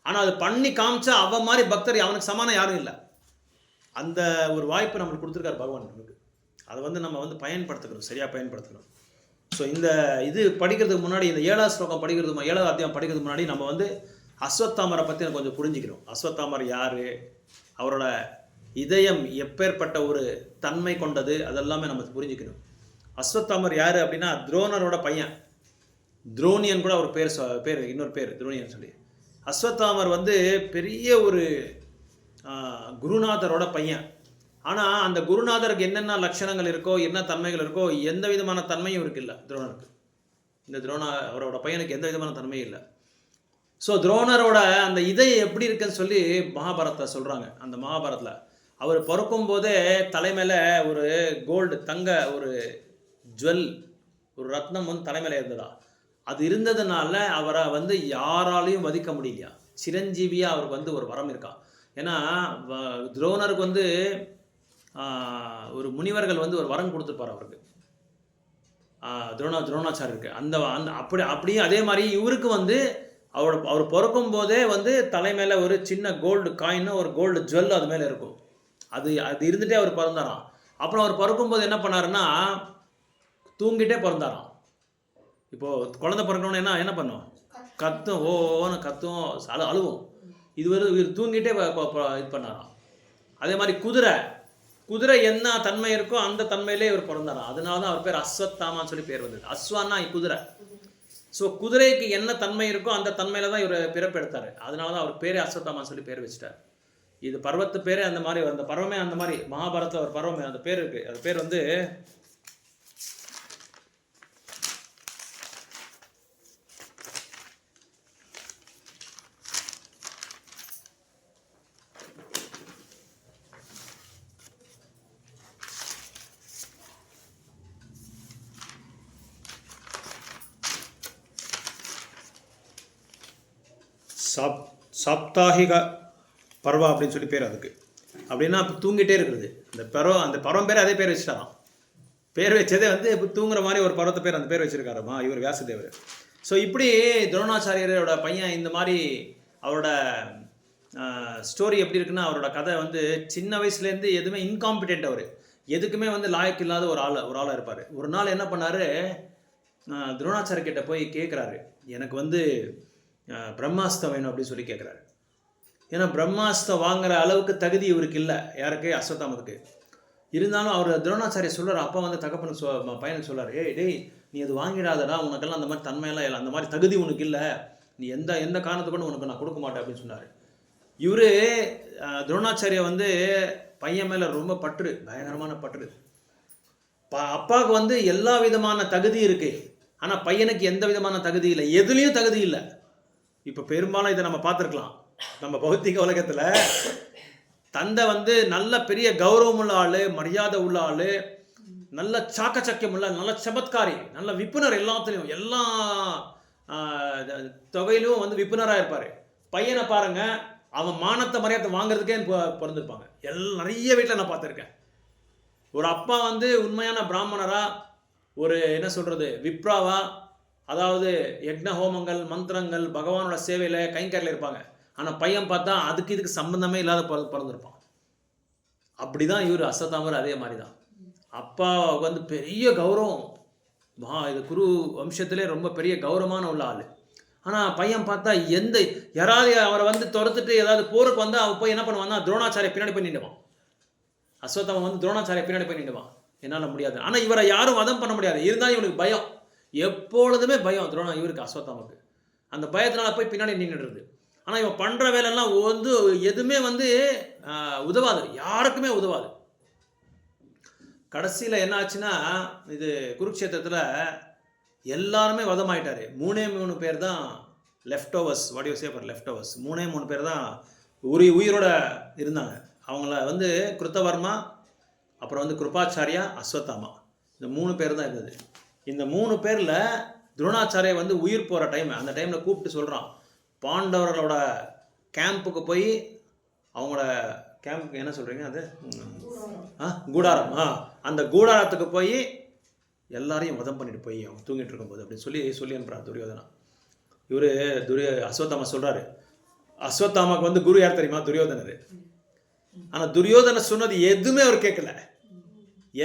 ஆனால் அது பண்ணி காமிச்சா அவன் மாதிரி பக்தர் அவனுக்கு சமானம் யாரும் இல்லை. அந்த ஒரு வாய்ப்பு நம்மளுக்கு கொடுத்துருக்காரு பகவான் நமக்கு. அதை வந்து நம்ம வந்து பயன்படுத்தணும், சரியாக பயன்படுத்தணும். ஸோ இந்த இது படிக்கிறதுக்கு முன்னாடி, இந்த 7வது ஸ்லோகம் படிக்கிறதுக்கு 7வது அத்தியாயம் படிக்கிறதுக்கு முன்னாடி நம்ம வந்து அஸ்வத்தாமரை பற்றி எனக்கு கொஞ்சம் புரிஞ்சுக்கிறோம். அஸ்வத்தாமர் யார், அவரோட இதயம் எப்பேற்பட்ட ஒரு தன்மை கொண்டது, அதெல்லாமே நம்ம புரிஞ்சுக்கணும். அஸ்வத்தாமர் யார் அப்படின்னா துரோணரோட பையன், துரோணியன் கூட அவர் பேர் இன்னொரு பேர் துரோணியன் சொல்லி. அஸ்வத்தாமர் வந்து பெரிய ஒரு குருநாதரோட பையன். ஆனால் அந்த குருநாதருக்கு என்னென்ன லட்சணங்கள் இருக்கோ, என்ன தன்மைகள் இருக்கோ, எந்த விதமான தன்மையும் இருக்குல்ல துரோணருக்கு. இந்த அவரோட பையனுக்கு எந்த விதமான தன்மையும் இல்லை. ஸோ துரோணரோட அந்த இதயம் எப்படி இருக்குன்னு சொல்லி மகாபாரதத்தில் சொல்கிறாங்க. அந்த மகாபாரதத்தில் அவர் பிறக்கும் போதே தலைமையில் ஒரு கோல்டு தங்க ஒரு ஜுவல், ஒரு ரத்னம் வந்து தலைமையில் இருந்ததா. அது இருந்ததுனால அவரை வந்து யாராலையும் வதிக்க முடியலையா, சிரஞ்சீவியாக அவருக்கு வந்து ஒரு வரம் இருக்கா. ஏன்னா துரோணருக்கு வந்து ஒரு முனிவர்கள் வந்து ஒரு வரம் கொடுத்துருப்பார் அவருக்கு, துரோணாச்சாரியருக்கு. அப்படியே அதே மாதிரி இவருக்கு வந்து அவர் பிறக்கும் போதே வந்து தலைமையில் ஒரு சின்ன கோல்டு காயின்னு ஒரு கோல்டு ஜுவல் அது மேலே இருக்கும். அது இருந்துகிட்டே அவர் பிறந்தாராம். அப்புறம் அவர் பிறக்கும்போது என்ன பண்ணாருன்னா தூங்கிட்டே பிறந்தாராம். இப்போது குழந்தை பிறக்கணுன்னு என்ன பண்ணும், கத்தும், ஓன்னு கத்தும், அழுவும். இவர் தூங்கிட்டே இது பண்ணாராம். அதே மாதிரி குதிரை என்ன தன்மை இருக்கோ அந்த தன்மையிலே இவர் பிறந்தாராம். அதனால தான் அவர் பேர் அஸ்வத்தாமான்னு சொல்லி பேர் வந்தது. அஸ்வான்னா குதிரை. ஸோ குதிரைக்கு என்ன தன்மை இருக்கோ அந்த தன்மையில தான் இவர் பிறப்பெடுத்தார். அதனால தான் அவர் பேரே அஸ்வத்தாமான்னு சொல்லி பேர் வச்சுட்டார். இது பர்வத்து பேரே அந்த மாதிரி, அந்த பர்வமே அந்த மாதிரி. மகாபாரதத்தில் ஒரு பர்வமே அந்த பேர் இருக்குது. அது பேர் வந்து சாப்தாகிக பர்வா அப்படின்னு சொல்லி பேர் அதுக்கு. அப்படின்னா இப்போ தூங்கிட்டே இருக்கிறது. அந்த பருவம் பேர் அதே பேர் வச்சுட்டாராம். பேர் வச்சதே வந்து இப்போ தூங்குற மாதிரி ஒரு பருவத்தை பேர் அந்த பேர் வச்சிருக்காருமா இவர் வியாசதேவர். ஸோ இப்படி துரோணாச்சாரியரோட பையன் இந்த மாதிரி அவரோட ஸ்டோரி எப்படி இருக்குன்னா, அவரோட கதை வந்து சின்ன வயசுலேருந்து எதுவுமே இன்காம்பிடென்ட், அவர் எதுக்குமே வந்து லாயக்கு இல்லாத ஒரு ஆளாக இருப்பார். ஒரு நாள் என்ன பண்ணார், துரோணாச்சாரியர்கிட்ட போய் கேட்குறாரு, எனக்கு வந்து பிரம்மாஸ்திரம் வேணும் அப்படின்னு சொல்லி கேட்குறாரு. ஏன்னா பிரம்மாஸ்திரம் வாங்குற அளவுக்கு தகுதி இவருக்கு இல்லை, யாருக்கு, அஸ்வத்தாமத்துக்கு. இருந்தாலும் அவர் துரோணாச்சாரியர் சொல்கிறார், அப்பா வந்து தகப்பனுக்கு பையனுக்கு சொல்கிறார், டேய் நீ அது வாங்கிடாதடா, உனக்கெல்லாம் அந்த மாதிரி தன்மையெல்லாம் இல்லை, அந்த மாதிரி தகுதி உனக்கு இல்லை, நீ எந்த காரணத்தை கொண்டு உனக்கு நான் கொடுக்க மாட்டேன் அப்படின்னு சொன்னார். இவர் துரோணாச்சாரியை வந்து பையன் மேலே ரொம்ப பற்று, பயங்கரமான பற்று. அப்பாவுக்கு வந்து எல்லா விதமான தகுதி இருக்குது, ஆனால் பையனுக்கு எந்த விதமான தகுதி இல்லை, எதுலேயும் தகுதி இல்லை. இப்போ பெரும்பாலும் இதை நம்ம பார்த்துருக்கலாம் நம்ம பௌத்திக உலகத்தில். தந்தை வந்து நல்ல பெரிய கௌரவம் உள்ள ஆள், மரியாதை உள்ள ஆள், நல்ல சாக்கச்சக்கியம் உள்ள, நல்ல சமத்காரி, நல்ல விப்புனர், எல்லாத்துலேயும் எல்லா தொகையிலும் வந்து விப்புனராக இருப்பார். பையனை பாருங்கள், அவன் மானத்தை மரியாதை வாங்குறதுக்கே பிறந்திருப்பாங்க. நிறைய வீட்டில் நான் பார்த்துருக்கேன். ஒரு அப்பா வந்து உண்மையான பிராமணரா, ஒரு என்ன சொல்கிறது விப்ராவா, அதாவது யக்ன ஹோமங்கள் மந்திரங்கள் பகவானோட சேவையில் கைங்கரில் இருப்பாங்க. ஆனால் பையன் பார்த்தா இதுக்கு சம்பந்தமே இல்லாத பிறந்திருப்பான். அப்படி தான் இவர் அஸ்வத்தாமர் அதே மாதிரி தான். அப்பா வந்து பெரிய கௌரவம், இது குரு வம்சத்திலே ரொம்ப பெரிய கௌரவமான உள்ள ஆள். ஆனால் பையன் பார்த்தா யாராவது அவரை வந்து துரத்துட்டு ஏதாவது போருக்கு வந்தால் அவன் போய் என்ன பண்ணுவான்னா, துரோணாச்சாரிய பின்னாடி போய் நின்றுவான். அஸ்வத்தாமன் வந்து துரோணாச்சாரிய பின்னாடி போய் நின்றுவான். என்னால் முடியாது. ஆனால் இவரை யாரும் வதம் பண்ண முடியாது. இருந்தாலும் இவனுக்கு பயம், எப்பொழுதுமே பயம் இவருக்கு அஸ்வத்தாமனுக்கு. அந்த பயத்தினால போய் பின்னாடி நின்றுடுறது. ஆனால் இவன் பண்ணுற வேலையெல்லாம் வந்து எதுவுமே வந்து உதவாது, யாருக்குமே உதவாது. கடைசியில் என்ன ஆச்சுன்னா, இது குருக்ஷேத்திரத்தில் எல்லாருமே வதமாயிட்டாரு. 3 பேர் தான் left overs, what you say for left overs. 3 பேர் தான் உயிரோட இருந்தாங்க. அவங்கள வந்து கிருத்தவர்மா, அப்புறம் வந்து கிருபாச்சாரியா, அஸ்வத்தாமா, இந்த 3 பேர் தான் இருந்தது. இந்த 3 பேரில் துரோணாச்சாரியை வந்து உயிர் போகிற டைம், அந்த டைமில் கூப்பிட்டு சொல்கிறான், பாண்டவர்களோட கேம்புக்கு போய், அவங்களோட கேம்புக்கு என்ன சொல்கிறீங்க அது, கூடாரம், அந்த கூடாரத்துக்கு போய் எல்லாரையும் வதம் பண்ணிட்டு போய் அவங்க தூங்கிட்டு இருக்கும்போது அப்படின்னு சொல்லி அனுப்புறாரு துரியோதனா. இவர் அஸ்வத்தாமா சொல்கிறாரு, அஸ்வத்தாமாவுக்கு வந்து குரு யார் தெரியுமா, துரியோதனர். ஆனால் துரியோதனை சொன்னது எதுவுமே அவர் கேட்கல,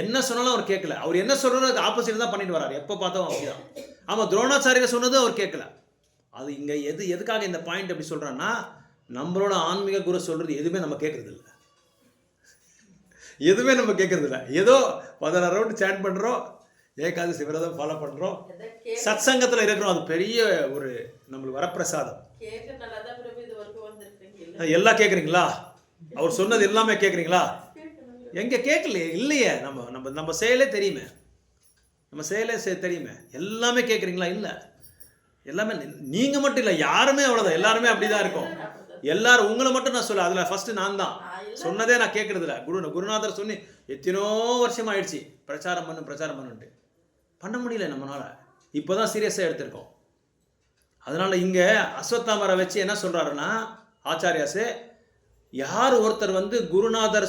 என்ன சொன்னாலும் அவர் கேட்கல. அவர் என்ன சொல்கிறாரோ அது ஆப்போசிட் தான் பண்ணிட்டு வராரு, எப்போ பார்த்தோம் அப்படிதான். ஆமாம், துரோணாச்சாரியர் சொன்னதும் அவர் கேட்கல. அது இங்கே எதுக்காக இந்த பாயிண்ட் அப்படி சொல்கிறான்னா, நம்மளோட ஆன்மீக குரு சொல்கிறது எதுவுமே நம்ம கேட்குறது இல்லை, எதுவுமே நம்ம கேட்குறது இல்லை. ஏதோ 16 ரவுண்டு சேன் பண்ணுறோம், ஏகாதசி விரதம் ஃபாலோ பண்ணுறோம், சத் சங்கத்தில் இருக்கிறோம், அது பெரிய ஒரு நம்மளுக்கு வரப்பிரசாதம். எல்லாம் கேட்குறீங்களா, அவர் சொன்னது எல்லாமே கேட்குறீங்களா? எங்கே கேட்கலையே, இல்லையே. நம்ம செயலே தெரியுமே, நம்ம செயலே தெரியுமே. எல்லாமே கேட்குறீங்களா? இல்லை. எல்லாமே நீங்கள் மட்டும் இல்லை, யாருமே அவ்வளோதான், எல்லாருமே அப்படி தான் இருக்கும். எல்லாரும் உங்களை மட்டும் நான் சொல்ல, அதில் ஃபஸ்ட்டு நான் தான் சொன்னதே நான் கேட்குறதில்ல. குருநாதர் சொன்னி எத்தனோ வருஷம் ஆயிடுச்சு, பிரச்சாரம் பண்ணுன்ட்டு பண்ண முடியல நம்மளால். இப்போ தான் சீரியஸாக எடுத்திருக்கோம். அதனால் இங்கே அஸ்வத்தாமரை வச்சு என்ன சொல்கிறாருன்னா ஆச்சாரியாஸு, யார் ஒருத்தர் வந்து குருநாதர்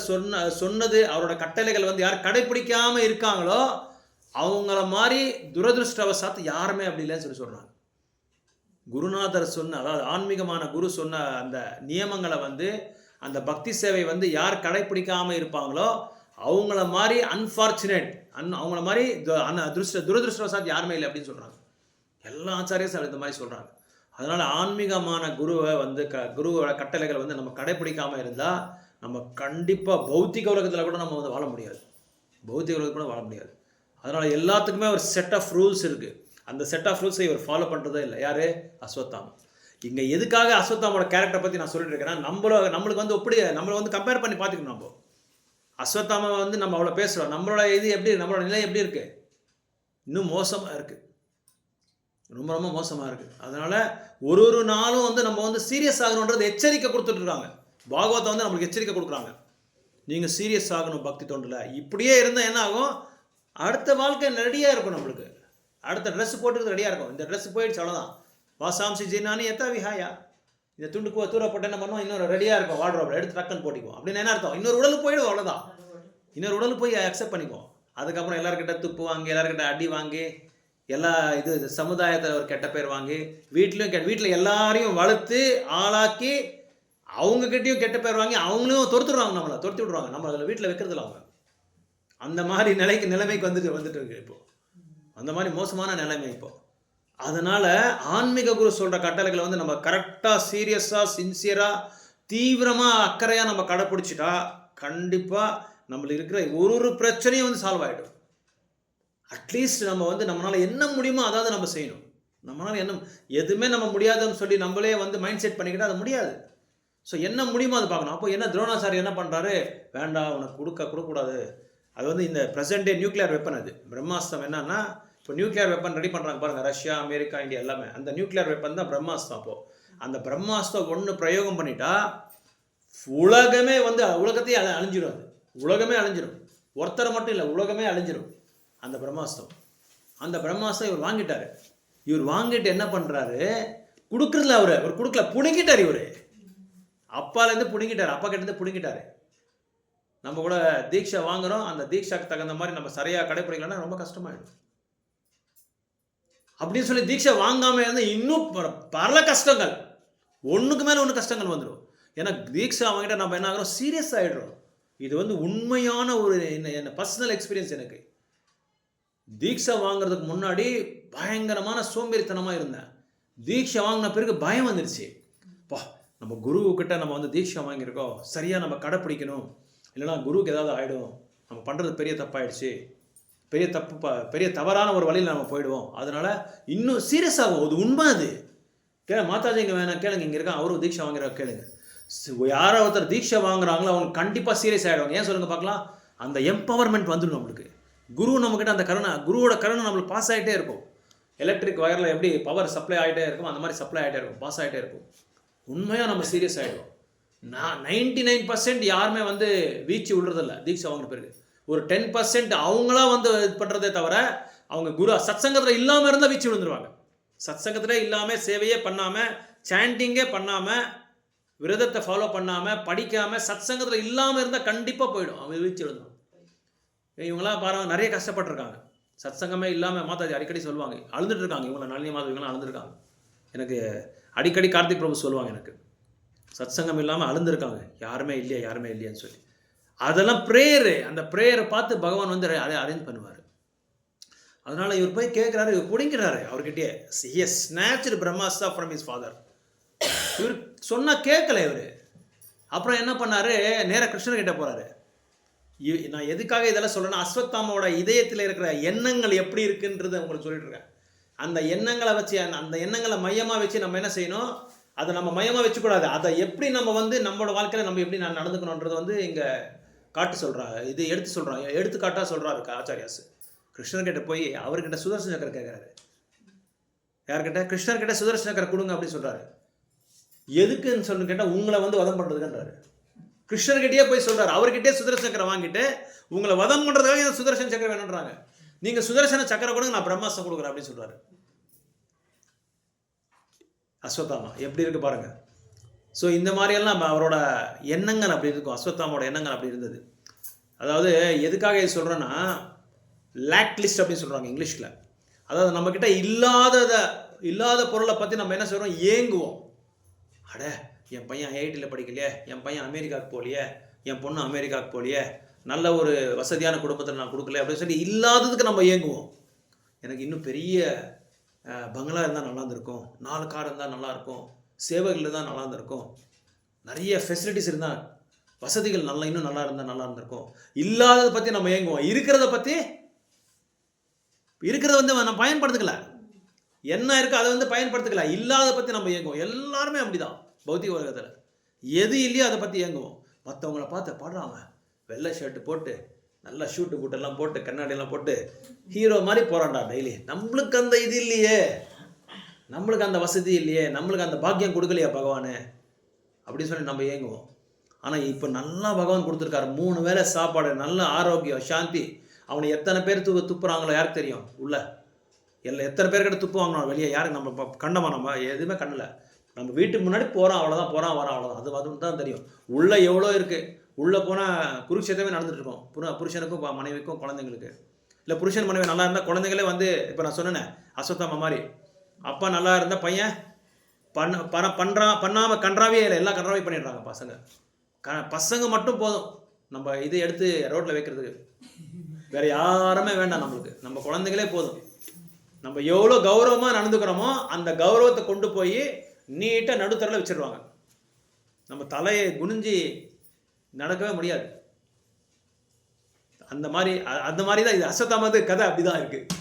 சொன்னது அவரோட கட்டளைகள் வந்து யார் கடைப்பிடிக்காமல் இருக்காங்களோ அவங்கள மாதிரி துரதிருஷ்டவசாத்து யாருமே அப்படி இல்லைன்னு சொல்கிறாங்க. குருநாதர் சொன்ன, அதாவது ஆன்மீகமான குரு சொன்ன அந்த நியமங்களை வந்து, அந்த பக்தி சேவை வந்து யார் கடைப்பிடிக்காமல் இருப்பாங்களோ அவங்கள மாதிரி அன்ஃபார்ச்சுனேட், அவங்கள மாதிரி துரதிருஷ்டவசாத் யாருமே இல்லை அப்படின்னு சொல்கிறாங்க. எல்லா ஆச்சாரியரும் இந்த மாதிரி சொல்கிறாங்க. அதனால் ஆன்மீகமான குருவை வந்து குருவோட கட்டளைகளை வந்து நம்ம கடைப்பிடிக்காமல் இருந்தால் நம்ம கண்டிப்பாக பௌத்திக உலகத்தில் கூட நம்ம வந்து வாழ முடியாது, பௌத்திக உலகத்தில் கூட வாழ முடியாது. அதனால் எல்லாத்துக்குமே ஒரு செட் ஆஃப் ரூல்ஸ் இருக்குது. அந்த செட் ஆஃப் ரூல்ஸை இவர் ஃபாலோ பண்ணுறதே இல்லை. யார்? அஸ்வத்தாமா. இங்கே எதுக்காக அஸ்வத்தாமோட கேரக்டரை பற்றி நான் சொல்லிட்டு இருக்கிறேன், நம்மளுக்கு வந்து நம்மளை வந்து கம்பேர் பண்ணி பார்த்துக்கணும். நம்ம அஸ்வத்தாமா வந்து நம்ம அவ்வளோ பேசுகிறோம், நம்மளோட நம்மளோட நிலை எப்படி இருக்குது? இன்னும் மோசமாக இருக்குது, ரொம்ப ரொம்ப மோசமாக இருக்குது. அதனால் ஒரு நாளும் வந்து நம்ம வந்து சீரியஸ் ஆகணுன்றது எச்சரிக்கை கொடுத்துட்ருக்காங்க. பாகவத்தை வந்து நம்மளுக்கு எச்சரிக்கை கொடுக்குறாங்க, நீங்கள் சீரியஸ் ஆகணும் பக்தி தொண்டில். இப்படியே இருந்தால் என்ன ஆகும், அடுத்த வாழ்க்கை ரெடியாக இருக்கும், நம்மளுக்கு அடுத்த ட்ரெஸ் போட்டுக்கிறது ரெடியாக இருக்கும். இந்த ட்ரெஸ் போயிடுச்சு அவ்வளோதான், வாசாம்சி ஜீனானி எத்தா விஹாயா, இந்த துண்டு தூர போட்டு என்ன பண்ணுவோம், இன்னொரு ரெடியாக இருக்கும் வார்ட்ரோப்ல எடுத்து டக்குன்னு போட்டிக்குவோம். அப்படின்னு என்ன அர்த்தம், இன்னொரு உடலுக்கு போயிடுவோம், அவ்வளோதான். இன்னொரு உடலுக்கு போய் அக்செப்ட் பண்ணிக்குவோம். அதுக்கப்புறம் எல்லாருக்கிட்ட துப்பு வாங்கி, எல்லாருக்கிட்ட அடி வாங்கி, எல்லா இது சமுதாயத்தில் ஒரு கெட்ட பேர் வாங்கி, வீட்டில் எல்லாரையும் வளர்த்து ஆளாக்கி, அவங்கக்கிட்டையும் கெட்ட பேர் வாங்கி, அவங்களையும் துரத்தி விடுவாங்க. நம்ம அதில் வீட்டில் வைக்கிறதில்ல அவங்க. அந்த மாதிரி நிலைமைக்கு வந்துட்டு இருக்கு இப்போ. அந்த மாதிரி மோசமான நிலைமை இப்போ. அதனால் ஆன்மீக குரு சொல்கிற கட்டளைகளை வந்து நம்ம கரெக்டாக, சீரியஸாக, சின்சியராக, தீவிரமாக, அக்கறையாக நம்ம கடைப்பிடிச்சிட்டா கண்டிப்பாக நம்மளுக்கு இருக்கிற ஒரு பிரச்சனையும் வந்து சால்வ் ஆகிடும். அட்லீஸ்ட் நம்ம வந்து நம்மளால் என்ன முடியுமோ அதாவது நம்ம செய்யணும். நம்மளால் என்ன எதுவுமே நம்ம முடியாதுன்னு சொல்லி நம்மளே வந்து மைண்ட் செட் பண்ணிக்கிட்டால் அது முடியாது. ஸோ என்ன முடியுமோ அது பார்க்கணும். அப்போ என்ன துரோணாச்சாரி என்ன பண்ணுறாரு, வேண்டாம் உனக்கு கொடுக்கக்கூடாது. அது வந்து இந்த ப்ரெசென்ட் டே நியூக்ளியர் வெப்பன். அது பிரம்மாஸ்திரம் என்னன்னா, இப்போ நியூக்ளியர் வெப்பன் ரெடி பண்ணுறாங்க பாருங்கள், ரஷ்யா, அமெரிக்கா, இந்தியா எல்லாமே. அந்த நியூக்ளியர் வெப்பன் தான் பிரம்மாஸ்திரம். அப்போது அந்த பிரம்மாஸ்திரம் ஒன்று பிரயோகம் பண்ணிட்டா உலகமே வந்து உலகத்தையே அழிஞ்சிடும். அது உலகமே அழிஞ்சிடும். ஒருத்தரை மட்டும் இல்லை, உலகமே அழிஞ்சிடும் அந்த பிரம்மாஸ்திரம். அந்த பிரம்மாஸ்திரம் இவர் வாங்கிட்டார். இவர் வாங்கிட்டு என்ன பண்ணுறாரு, கொடுக்குறதுல அவர் கொடுக்கல, பிடுங்கிட்டார். இவர் அப்பாலேருந்து பிடுங்கிட்டார், அப்பா கிட்டேருந்து பிடுங்கிட்டார். நம்ம கூட தீட்சை வாங்குகிறோம், அந்த தீட்சாக்கு தகுந்த மாதிரி நம்ம சரியாக கடைப்பிடிக்கலன்னா ரொம்ப கஷ்டமாயிடும். அப்படின்னு சொல்லி தீட்சை வாங்காமல் இருந்தால் இன்னும் பல கஷ்டங்கள், ஒன்றுக்கு மேலே ஒன்று கஷ்டங்கள் வந்துடும். ஏன்னா தீட்சை வாங்கிட்ட நம்ம என்ன ஆகிறோம், சீரியஸ் ஆகிடுறோம். இது வந்து உண்மையான ஒரு என்ன பர்சனல் எக்ஸ்பீரியன்ஸ். எனக்கு தீட்சை வாங்குறதுக்கு முன்னாடி பயங்கரமான சோம்பேறித்தனமாக இருந்தேன். தீட்சை வாங்கின பிறகு பயம் வந்துடுச்சு. நம்ம குருக்கிட்ட நம்ம வந்து தீட்சை வாங்கியிருக்கோம், சரியாக நம்ம கடைப்பிடிக்கணும், இல்லைனா குருவுக்கு ஏதாவது ஆகிடும், நம்ம பண்ணுறது பெரிய தப்பாயிடுச்சு, பெரிய தவறான ஒரு வழியில் நம்ம போயிடுவோம். அதனால் இன்னும் சீரியஸ் ஆகும். அது உண்மை. அது மாதாஜி இங்கே வேணாம் கேளுங்க, இங்கே இருக்கான், அவரும் தீட்சை வாங்குற கேளுங்க. யாரோ ஒருத்தர் தீட்சை வாங்குறாங்களோ அவங்க கண்டிப்பாக சீரியஸ் ஆகிடுவாங்க. ஏன் சொல்லுங்கள் பார்க்கலாம், அந்த எம்பவர்மெண்ட் வந்துடும் நம்மளுக்கு. குரு நம்மக்கிட்ட அந்த கருணை, குருவோட கருணை நம்மளுக்கு பாஸ் ஆகிட்டே இருக்கும். எலக்ட்ரிக் வயரில் எப்படி பவர் சப்ளை ஆகிட்டே இருக்கும், அந்த மாதிரி சப்ளை ஆகிட்டே இருக்கும், பாஸ் ஆகிட்டே இருக்கும். உண்மையாக நம்ம சீரியஸ் ஆகிடும். 99% யாருமே வந்து வீச்சு விடுறதில்ல தீட்சை வாங்கின பிறகு. ஒரு 10% அவங்களா வந்து இது பண்ணுறதே தவிர, அவங்க குரு சத்சங்கத்தில் இல்லாமல் இருந்தால் வீச்சு விழுந்துருவாங்க. சத்சங்கத்தில் இல்லாமல், சேவையே பண்ணாமல், சாண்டிங்கே பண்ணாமல், விரதத்தை ஃபாலோ பண்ணாமல், படிக்காமல், சத்சங்கத்தில் இல்லாமல் இருந்தால் கண்டிப்பாக போயிடும், அவங்க வீச்சு விழுந்துடும். இவங்களாம் பாருங்கள், நிறைய கஷ்டப்பட்டுருக்காங்க. சத்சங்கமே இல்லாமல் மாதாஜி அடிக்கடி சொல்லுவாங்க, அழுதுட்டு இருக்காங்க. இவங்களாம் நளினி மாதவி இவங்களாம் அழுதுருக்காங்க. எனக்கு அடிக்கடி கார்த்திக் பிரபு சொல்லுவாங்க, எனக்கு சத்சங்கம் இல்லாமல் அழுந்திருக்காங்க, யாருமே இல்லையான்னு சொல்லி. அதெல்லாம் ப்ரேயரு. அந்த ப்ரேயரை பார்த்து பகவான் வந்து அதை அரேஞ்ச் பண்ணுவார். அதனால் இவர் போய் கேட்குறாரு, இவர் பிடிக்கிறாரு அவர்கிட்டயே. He has snatched brahmastram from his father. இவர் சொன்னால் கேட்கல இவர். அப்புறம் என்ன பண்ணார், நேராக கிருஷ்ணர்கிட்ட போகிறாரு. நான் எதுக்காக இதெல்லாம் சொல்கிறேன்னா, அஸ்வத்தாமாவோட இதயத்தில் இருக்கிற எண்ணங்கள் எப்படி இருக்குன்றது உங்களுக்கு சொல்லிட்டு இருக்கேன். அந்த எண்ணங்களை வச்சு, அந்த எண்ணங்களை மையமாக வச்சு நம்ம என்ன செய்யணும், அதை நம்ம மையமாக வச்சுக்கூடாது. அதை எப்படி நம்ம வந்து நம்மளோட வாழ்க்கையில் நம்ம எப்படி நடந்துக்கணுன்றது வந்து இங்கே காட்டு சொல்கிறாங்க. இது எடுத்துக்காட்டாக சொல்கிறாரு ஆச்சாரியாஸ். கிருஷ்ணர்கிட்ட போய் அவர்கிட்ட சுதர்சன சக்கரை கேட்குறாரு. யார்கிட்ட? கிருஷ்ணர்கிட்ட சுதர்சன சக்கரை கொடுங்க அப்படின்னு சொல்கிறாரு. எதுக்குன்னு சொல்லு கேட்டால், உங்களை வந்து வதம் பண்ணுறதுக்குன்றாரு. கிருஷ்ணர்கிட்டயே போய் சொல்கிறார். அவர்கிட்டே சுதர்சன சக்கரை வாங்கிட்டு உங்களை வதம் பண்ணுறதுக்காக சுதர்சன சக்கரை வேணுன்றாங்க. நீங்கள் சுதர்சன சக்கரை கொடுங்க, நான் பிரம்மாஸ்திரம் கொடுக்குறேன் அப்படின்னு சொல்கிறாரு அஸ்வத்தாமா. எப்படி இருக்கு பாருங்கள். ஸோ இந்த மாதிரியெல்லாம் அவரோட எண்ணங்கள் அப்படி இருக்கும். அஸ்வத்தாமோட எண்ணங்கள் அப்படி இருந்தது. அதாவது எதுக்காக இது சொல்கிறேன்னா, லேக் லிஸ்ட் அப்படின்னு சொல்கிறாங்க இங்கிலீஷில். அதாவது நம்மக்கிட்ட இல்லாத பொருளை பற்றி நம்ம என்ன சொல்கிறோம், ஏங்குவோம். அட என் பையன் ஐஐடியில் படிக்கலையே, என் பையன் அமெரிக்காவுக்கு போகலையே, என் பொண்ணு அமெரிக்காவுக்கு போகலையே, நல்ல ஒரு வசதியான குடும்பத்தில் நான் கொடுக்கல அப்படின்னு சொல்லி இல்லாததுக்கு நம்ம ஏங்குவோம். எனக்கு இன்னும் பெரிய பங்களா இருந்தால் நல்லா இருந்திருக்கும், 4 கார் இருந்தால் நல்லாயிருக்கும், சேவைகள் இருந்தால் நல்லா இருந்திருக்கும், நிறைய ஃபெசிலிட்டிஸ் இருந்தால், வசதிகள் இன்னும் நல்லா இருந்தால் நல்லா இருந்திருக்கும். இல்லாததை பற்றி நம்ம ஏங்குவோம். இருக்கிறத வந்து நம்ம பயன்படுத்திக்கல, என்ன இருக்குது அதை வந்து பயன்படுத்திக்கல. இல்லாத பற்றி நம்ம ஏங்குவோம். எல்லாருமே அப்படிதான் பௌத்திக உலகத்தில். எது இல்லையோ அதை பற்றி ஏங்குவோம். மற்றவங்கள பார்த்து பாடுறாங்க, வெள்ளை ஷர்ட்டு போட்டு நல்லா ஷூட்டு பூட்டெல்லாம் போட்டு கண்ணாடியெல்லாம் போட்டு ஹீரோ மாதிரி போகிறான்டா டெய்லி. நம்மளுக்கு அந்த இது இல்லையே, நம்மளுக்கு அந்த வசதி இல்லையே, நம்மளுக்கு அந்த பாக்கியம் கொடுக்கலையா பகவானே அப்படின்னு சொல்லி நம்ம ஏங்குவோம். ஆனால் இப்போ நல்லா பகவான் கொடுத்துருக்காரு. 3 வேளை சாப்பாடு, நல்ல ஆரோக்கியம், சாந்தி. அவனை எத்தனை பேர் துப்புறாங்களோ யாருக்கு தெரியும். உள்ள எத்தனை பேர்கிட்ட துப்பு வாங்கினோம் வெளியே, யாருக்கு நம்ம கண்டமா? நம்ம எதுவுமே கண்ணல. நம்ம வீட்டுக்கு முன்னாடி போகிறோம் அவ்வளோதான், போகிறோம் வரோம் அவ்வளோதான். அது தான் தெரியும். உள்ளே எவ்வளோ இருக்குது. உள்ளே போனால் குருக்ஷேத்திரமே நடந்துட்டு இருக்கோம். புருஷனுக்கும் மனைவிக்கும் குழந்தைங்களுக்கு. இல்லை புருஷன் மனைவி நல்லா இருந்தால் குழந்தைங்களே வந்து இப்போ நான் சொன்னேனே அஸ்வத்தாமா மாதிரி, அப்பா நல்லா இருந்தால் பையன் பண்ணாமல் கன்றாவே இல்லை, எல்லாம் கன்றாவே பண்ணிடுறாங்க பசங்க. பசங்க மட்டும் போதும் நம்ம இதை எடுத்து ரோட்டில் வைக்கிறதுக்கு. வேறு யாருமே வேண்டாம் நம்மளுக்கு, நம்ம குழந்தைங்களே போதும். நம்ம எவ்வளோ கௌரவமாக நடந்துக்கிறோமோ அந்த கௌரவத்தை கொண்டு போய் நீட்டாக நடுத்தரில் வச்சிடுவாங்க. நம்ம தலையை குனிஞ்சி நடக்கவே முடியாது. அந்த மாதிரி தான் இது அஸ்வத்தாமது கதை அப்படி தான் இருக்குது.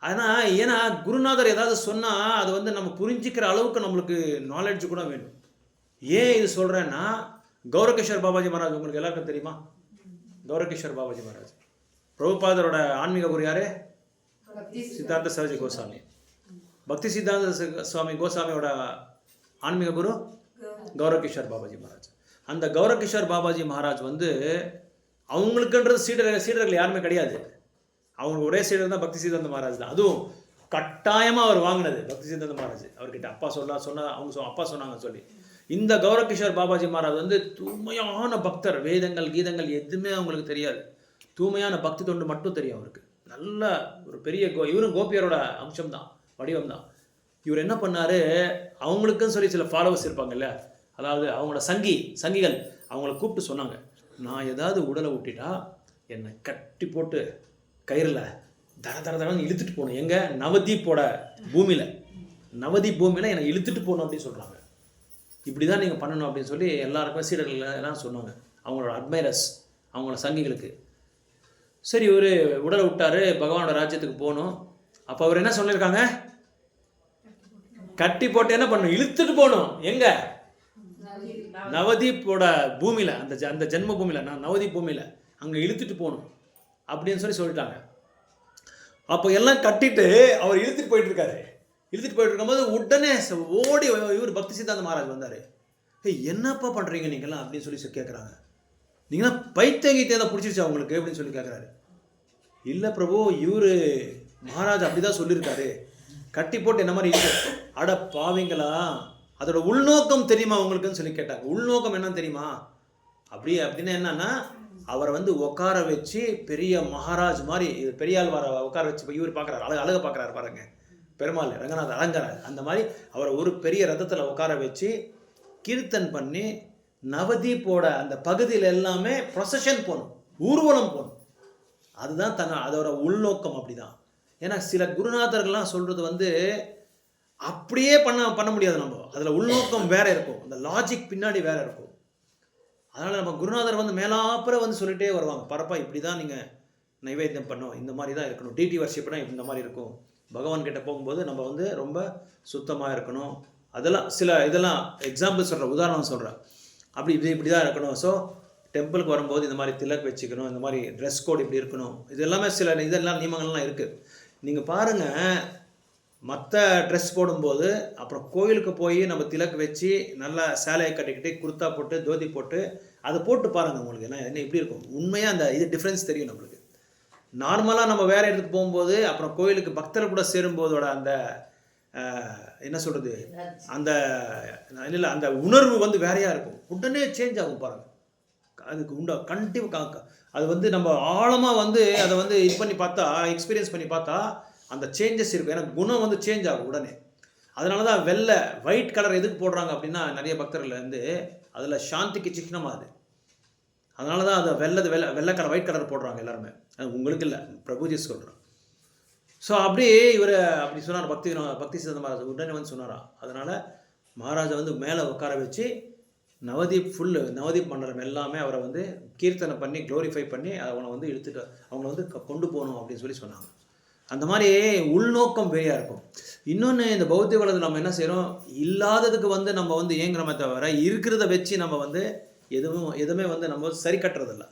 ஆனால் ஏன்னா குருநாதர் ஏதாவது சொன்னால் அது வந்து நம்ம புரிஞ்சிக்கிற அளவுக்கு நம்மளுக்கு நாலேஜ் கூட வேணும். ஏன் இது சொல்கிறேன்னா, கௌரகிஷோர் பாபாஜி மகாராஜ் உங்களுக்கு எல்லாருக்கும் தெரியுமா? கௌரகிஷோர் பாபாஜி மகாராஜ் பிரபுபாதரோட ஆன்மீக குரு யாரு? சித்தார்த்த சரஜி கோசாமி. பக்தி சித்தாந்த சுவாமி கோசாமியோட ஆன்மீக குரு கௌரகிஷோர் பாபாஜி மகாராஜ். அந்த கௌரகிஷோர் பாபாஜி மகாராஜ் வந்து அவங்களுக்குன்றது சீடர்கள் யாருமே கிடையாது. அவங்களுக்கு ஒரே சீடர் தான் பக்தி சித்தாந்த மகாராஜ் தான். அதுவும் கட்டாயமாக அவர் வாங்கினது பக்தி சித்தாந்த மகாராஜ். அவர்கிட்ட அப்பா அவங்க அப்பா சொன்னாங்க சொல்லி. இந்த கௌரகிஷோர் பாபாஜி மகாராஜ் வந்து தூய்மையான பக்தர். வேதங்கள் கீதங்கள் எதுவுமே அவங்களுக்கு தெரியாது. தூய்மையான பக்தி தொண்டு மட்டும் தெரியும் அவருக்கு. நல்ல ஒரு பெரிய இவரும் கோபியரோட அம்சம் தான், வடிவம் தான். இவர் என்ன பண்ணார், அவங்களுக்குன்னு சொல்லி சில ஃபாலோவர்ஸ் இருப்பாங்கல்ல, அதாவது அவங்களோட சங்கிகள் அவங்கள கூப்பிட்டு சொன்னாங்க, நான் ஏதாவது உடலை விட்டுட்டா என்னை கட்டி போட்டு கயிறில் தரன்னு இழுத்துட்டு போகணும். எங்கே? நவதீப்போட பூமியில் என்னை இழுத்துட்டு போகணும் அப்படின்னு சொல்கிறாங்க. இப்படி தான் நீங்கள் பண்ணணும் அப்படின்னு சொல்லி எல்லாருக்குமே சீடர்கள் எல்லாம் சொன்னாங்க, அவங்களோட அட்மைரஸ், அவங்களோட சங்கிகளுக்கு. சரி, ஒரு உடலை விட்டார், பகவானோட ராஜ்யத்துக்கு போகணும். அப்போ அவர் என்ன சொல்லியிருக்காங்க, கட்டி போட்டு என்ன பண்ணணும், இழுத்துட்டு போகணும். எங்கே? நவதீப்போட பூமியில், அந்த ஜென்ம பூமியில், நவதீப் பூமியில் அங்கே இழுத்துட்டு போகணும் அப்படின்னு சொல்லிட்டாங்க. அப்போ எல்லாம் கட்டிட்டு அவர் இழுத்துட்டு போயிட்டு இருக்கும்போது உடனே ஓடி இவர் பக்தி சித்தாந்த மகாராஜ் வந்தார். என்னப்பா பண்ணுறீங்க நீங்களாம் அப்படின்னு சொல்லி கேட்குறாங்க. நீங்களாம் பைத்தியத்தை தான் பிடிச்சிருச்சு அவங்களுக்கு அப்படின்னு சொல்லி கேட்குறாரு. இல்லை பிரபு, இவர் மகாராஜ் அப்படி தான் சொல்லியிருக்காரு, கட்டி போட்டு என்ன மாதிரி இருக்கு. அட பாவிங்களா, அதோட உள்நோக்கம் தெரியுமா உங்களுக்குன்னு சொல்லி கேட்டாங்க. உள்நோக்கம் என்னன்னு தெரியுமா? அப்படின்னு என்னன்னா, அவரை வந்து உட்கார வச்சு பெரிய மகாராஜ் மாதிரி பெரியாள் உட்கார வச்சு, இப்போ இவர் பார்க்குறாரு, அழகாக பார்க்குறாரு பாருங்க, பெருமாள் ரங்கநாத அலங்கார அந்த மாதிரி அவரை ஒரு பெரிய ரதத்தில் உட்கார வச்சு கீர்த்தன் பண்ணி நவதீப்போட அந்த பகுதியில் எல்லாமே ப்ரொசஷன் போகணும், ஊர்வலம் போகணும். அதுதான் அதோட உள்நோக்கம். அப்படிதான். ஏன்னா சில குருநாதர்கள்லாம் சொல்கிறது வந்து அப்படியே பண்ண முடியாது. நம்ம அதில் உள்நோக்கம் வேற இருக்கும், அந்த லாஜிக் பின்னாடி வேற இருக்கும். அதனால் நம்ம குருநாதர் வந்து மேலாப்புற வந்து சொல்லிட்டே வருவாங்க, பரப்பா இப்படி தான் நீங்கள் நைவேத்தியம் பண்ணோம், இந்த மாதிரி தான் இருக்கணும், டிடி வர்ஷிப்னா இந்த மாதிரி இருக்கும், பகவான் கிட்ட போகும்போது நம்ம வந்து ரொம்ப சுத்தமாக இருக்கணும். அதெல்லாம் இதெல்லாம் எக்ஸாம்பிள் சொல்கிறேன், உதாரணம் சொல்கிறேன். இப்படி தான் இருக்கணும். ஸோ டெம்பிளுக்கு வரும்போது இந்த மாதிரி திலக் வச்சுக்கணும், இந்த மாதிரி ட்ரெஸ் கோட் இப்படி இருக்கணும். இது எல்லாமே இதெல்லாம் நியமங்கள்லாம் இருக்குது. நீங்கள் பாருங்கள், மற்ற ட்ரெஸ் போடும்போது அப்புறம் கோயிலுக்கு போய் நம்ம திலக்கு வச்சு நல்லா சேலையை கட்டிக்கிட்டு குர்த்தா போட்டு தோதி போட்டு அதை போட்டு பாருங்கள், உங்களுக்கு என்ன இப்படி இருக்கும். உண்மையாக அந்த இது டிஃப்ரென்ஸ் தெரியும் நம்மளுக்கு. நார்மலாக நம்ம வேறு இடத்துக்கு போகும்போது அப்புறம் கோயிலுக்கு பக்தர் கூட சேரும்போதோட அந்த என்ன சொல்கிறது, அந்த உணர்வு வந்து வேறையாக இருக்கும், உடனே சேஞ்ச் ஆகும் பாருங்கள். அதுக்கு கண்டிப்பாக அது வந்து நம்ம ஆழமாக வந்து அதை வந்து இது பண்ணி பார்த்தா, எக்ஸ்பீரியன்ஸ் பண்ணி பார்த்தா அந்த சேஞ்சஸ் இருக்கும். ஏன்னா குணம் வந்து சேஞ்ச் ஆகும் உடனே. அதனால தான் ஒயிட் கலர் எதுக்கு போடுறாங்க அப்படின்னா, நிறைய பக்தர்கள் வந்து அதில் சாந்திக்கு சிக்கனமாக அது. அதனால தான் அதை வெள்ளை கலர் ஒயிட் கலர் போடுறாங்க எல்லாருமே. உங்களுக்கு இல்லை, பிரபுஜி சொல்கிறேன். ஸோ இவர் அப்படி சொன்னார், பக்தி சித்தாந்த மகாராஜ் உடனே வந்து சொன்னாரா. அதனால் மகாராஜா வந்து மேலே உட்கார வச்சு நவதீப் மண்டலம் எல்லாமே அவரை வந்து கீர்த்தனை பண்ணி க்ளோரிஃபை பண்ணி அவனை வந்து அவங்கள வந்து கொண்டு போகணும் அப்படின்னு சொல்லி சொன்னாங்க. அந்த மாதிரி உள்நோக்கம் வேறையாக இருக்கும். இன்னொன்று, இந்த பௌத்திக உலகத்தில் நம்ம என்ன செய்கிறோம், இல்லாததுக்கு வந்து நம்ம வந்து ஏங்குறோமே தவிர இருக்கிறத வச்சு நம்ம வந்து எதுவுமே வந்து நம்ம சரி கட்டுறதில்ல,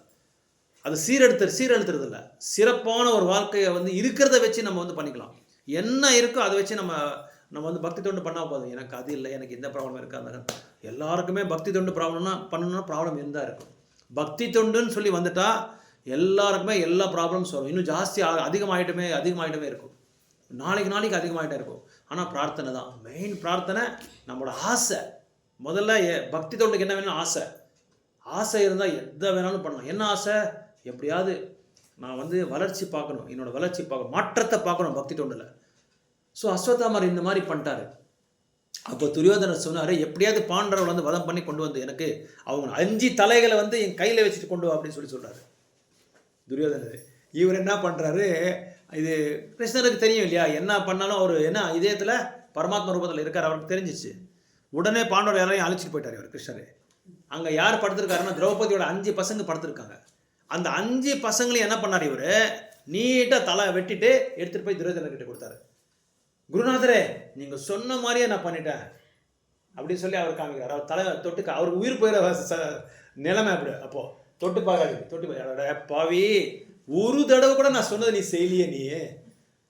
அது சீரெழுத்துறது இல்லை. சிறப்பான ஒரு வாழ்க்கையை வந்து இருக்கிறத வச்சு நம்ம வந்து பண்ணிக்கலாம். என்ன இருக்கோ அதை வச்சு நம்ம வந்து பக்தி தொண்டு பண்ணால் போதும். எனக்கு அது இல்லை, எனக்கு எந்த ப்ராப்ளம் இருக்குது, அந்த எல்லாருக்குமே பக்தி தொண்டு பண்ணணும்னா ப்ராப்ளம் இருந்தால் இருக்கும். பக்தி தொண்டுன்னு சொல்லி வந்துட்டா எல்லாருக்குமே எல்லா ப்ராப்ளம்ஸ் வரும். இன்னும் ஜாஸ்தி அதிகமாகிட்டமே இருக்கும், நாளைக்கு அதிகமாகிட்டே இருக்கும். ஆனால் பிரார்த்தனை தான் மெயின். பிரார்த்தனை நம்மளோட ஆசை. முதல்ல பக்தி தொண்டுக்கு என்ன வேணும்? ஆசை. ஆசை இருந்தால் எதை வேணாலும் பண்ணலாம். என்ன ஆசை? எப்படியாவது நான் வந்து வளர்ச்சி பார்க்கணும், என்னோடய வளர்ச்சி பார்க்கணும், மாற்றத்தை பார்க்கணும் பக்தி தொண்டில். ஸோ அஸ்வத்தாமர் இந்த மாதிரி பண்ணிட்டாரு. அப்போ துரியோதனர் சொன்னார், எப்படியாவது பாண்டவர்கள் வந்து வதம் பண்ணி கொண்டு வந்து எனக்கு அவங்க 5 தலைகளை வந்து என் கையில் வச்சுட்டு கொண்டு வா அப்படின்னு சொல்கிறாரு துரியோதனர். இவர் என்ன பண்ணுறாரு, இது கிருஷ்ணருக்கு தெரியும் இல்லையா, என்ன பண்ணாலும் அவர் என்ன இதயத்தில் பரமாத்மா ரூபத்தில் இருக்கார், அவருக்கு தெரிஞ்சிச்சு. உடனே பாண்டவர் யாரையும் அழைச்சிட்டு போயிட்டார் இவர் கிருஷ்ணர். அங்கே யார் படுத்திருக்காருன்னா திரௌபதியோட 5 பசங்க படுத்திருக்காங்க. அந்த 5 பசங்களையும் என்ன பண்ணார் இவர், நீட்டாக தலை வெட்டிட்டு எடுத்துகிட்டு போய் துரியோதனர்கிட்ட கொடுத்தாரு. குருநாதரே நீங்கள் சொன்ன மாதிரியே நான் பண்ணிட்டேன் அப்படின்னு சொல்லி அவர் காமிக்கிறார். அவர் தலை தொட்டுக்க அவருக்கு உயிர் போயிட நிலைமை அப்படி. அப்போது தொட்டு பார்க்காது, தொட்டு பாவி, ஒரு தடவை கூட நான் சொன்னது நீ செய்யலையே, நீ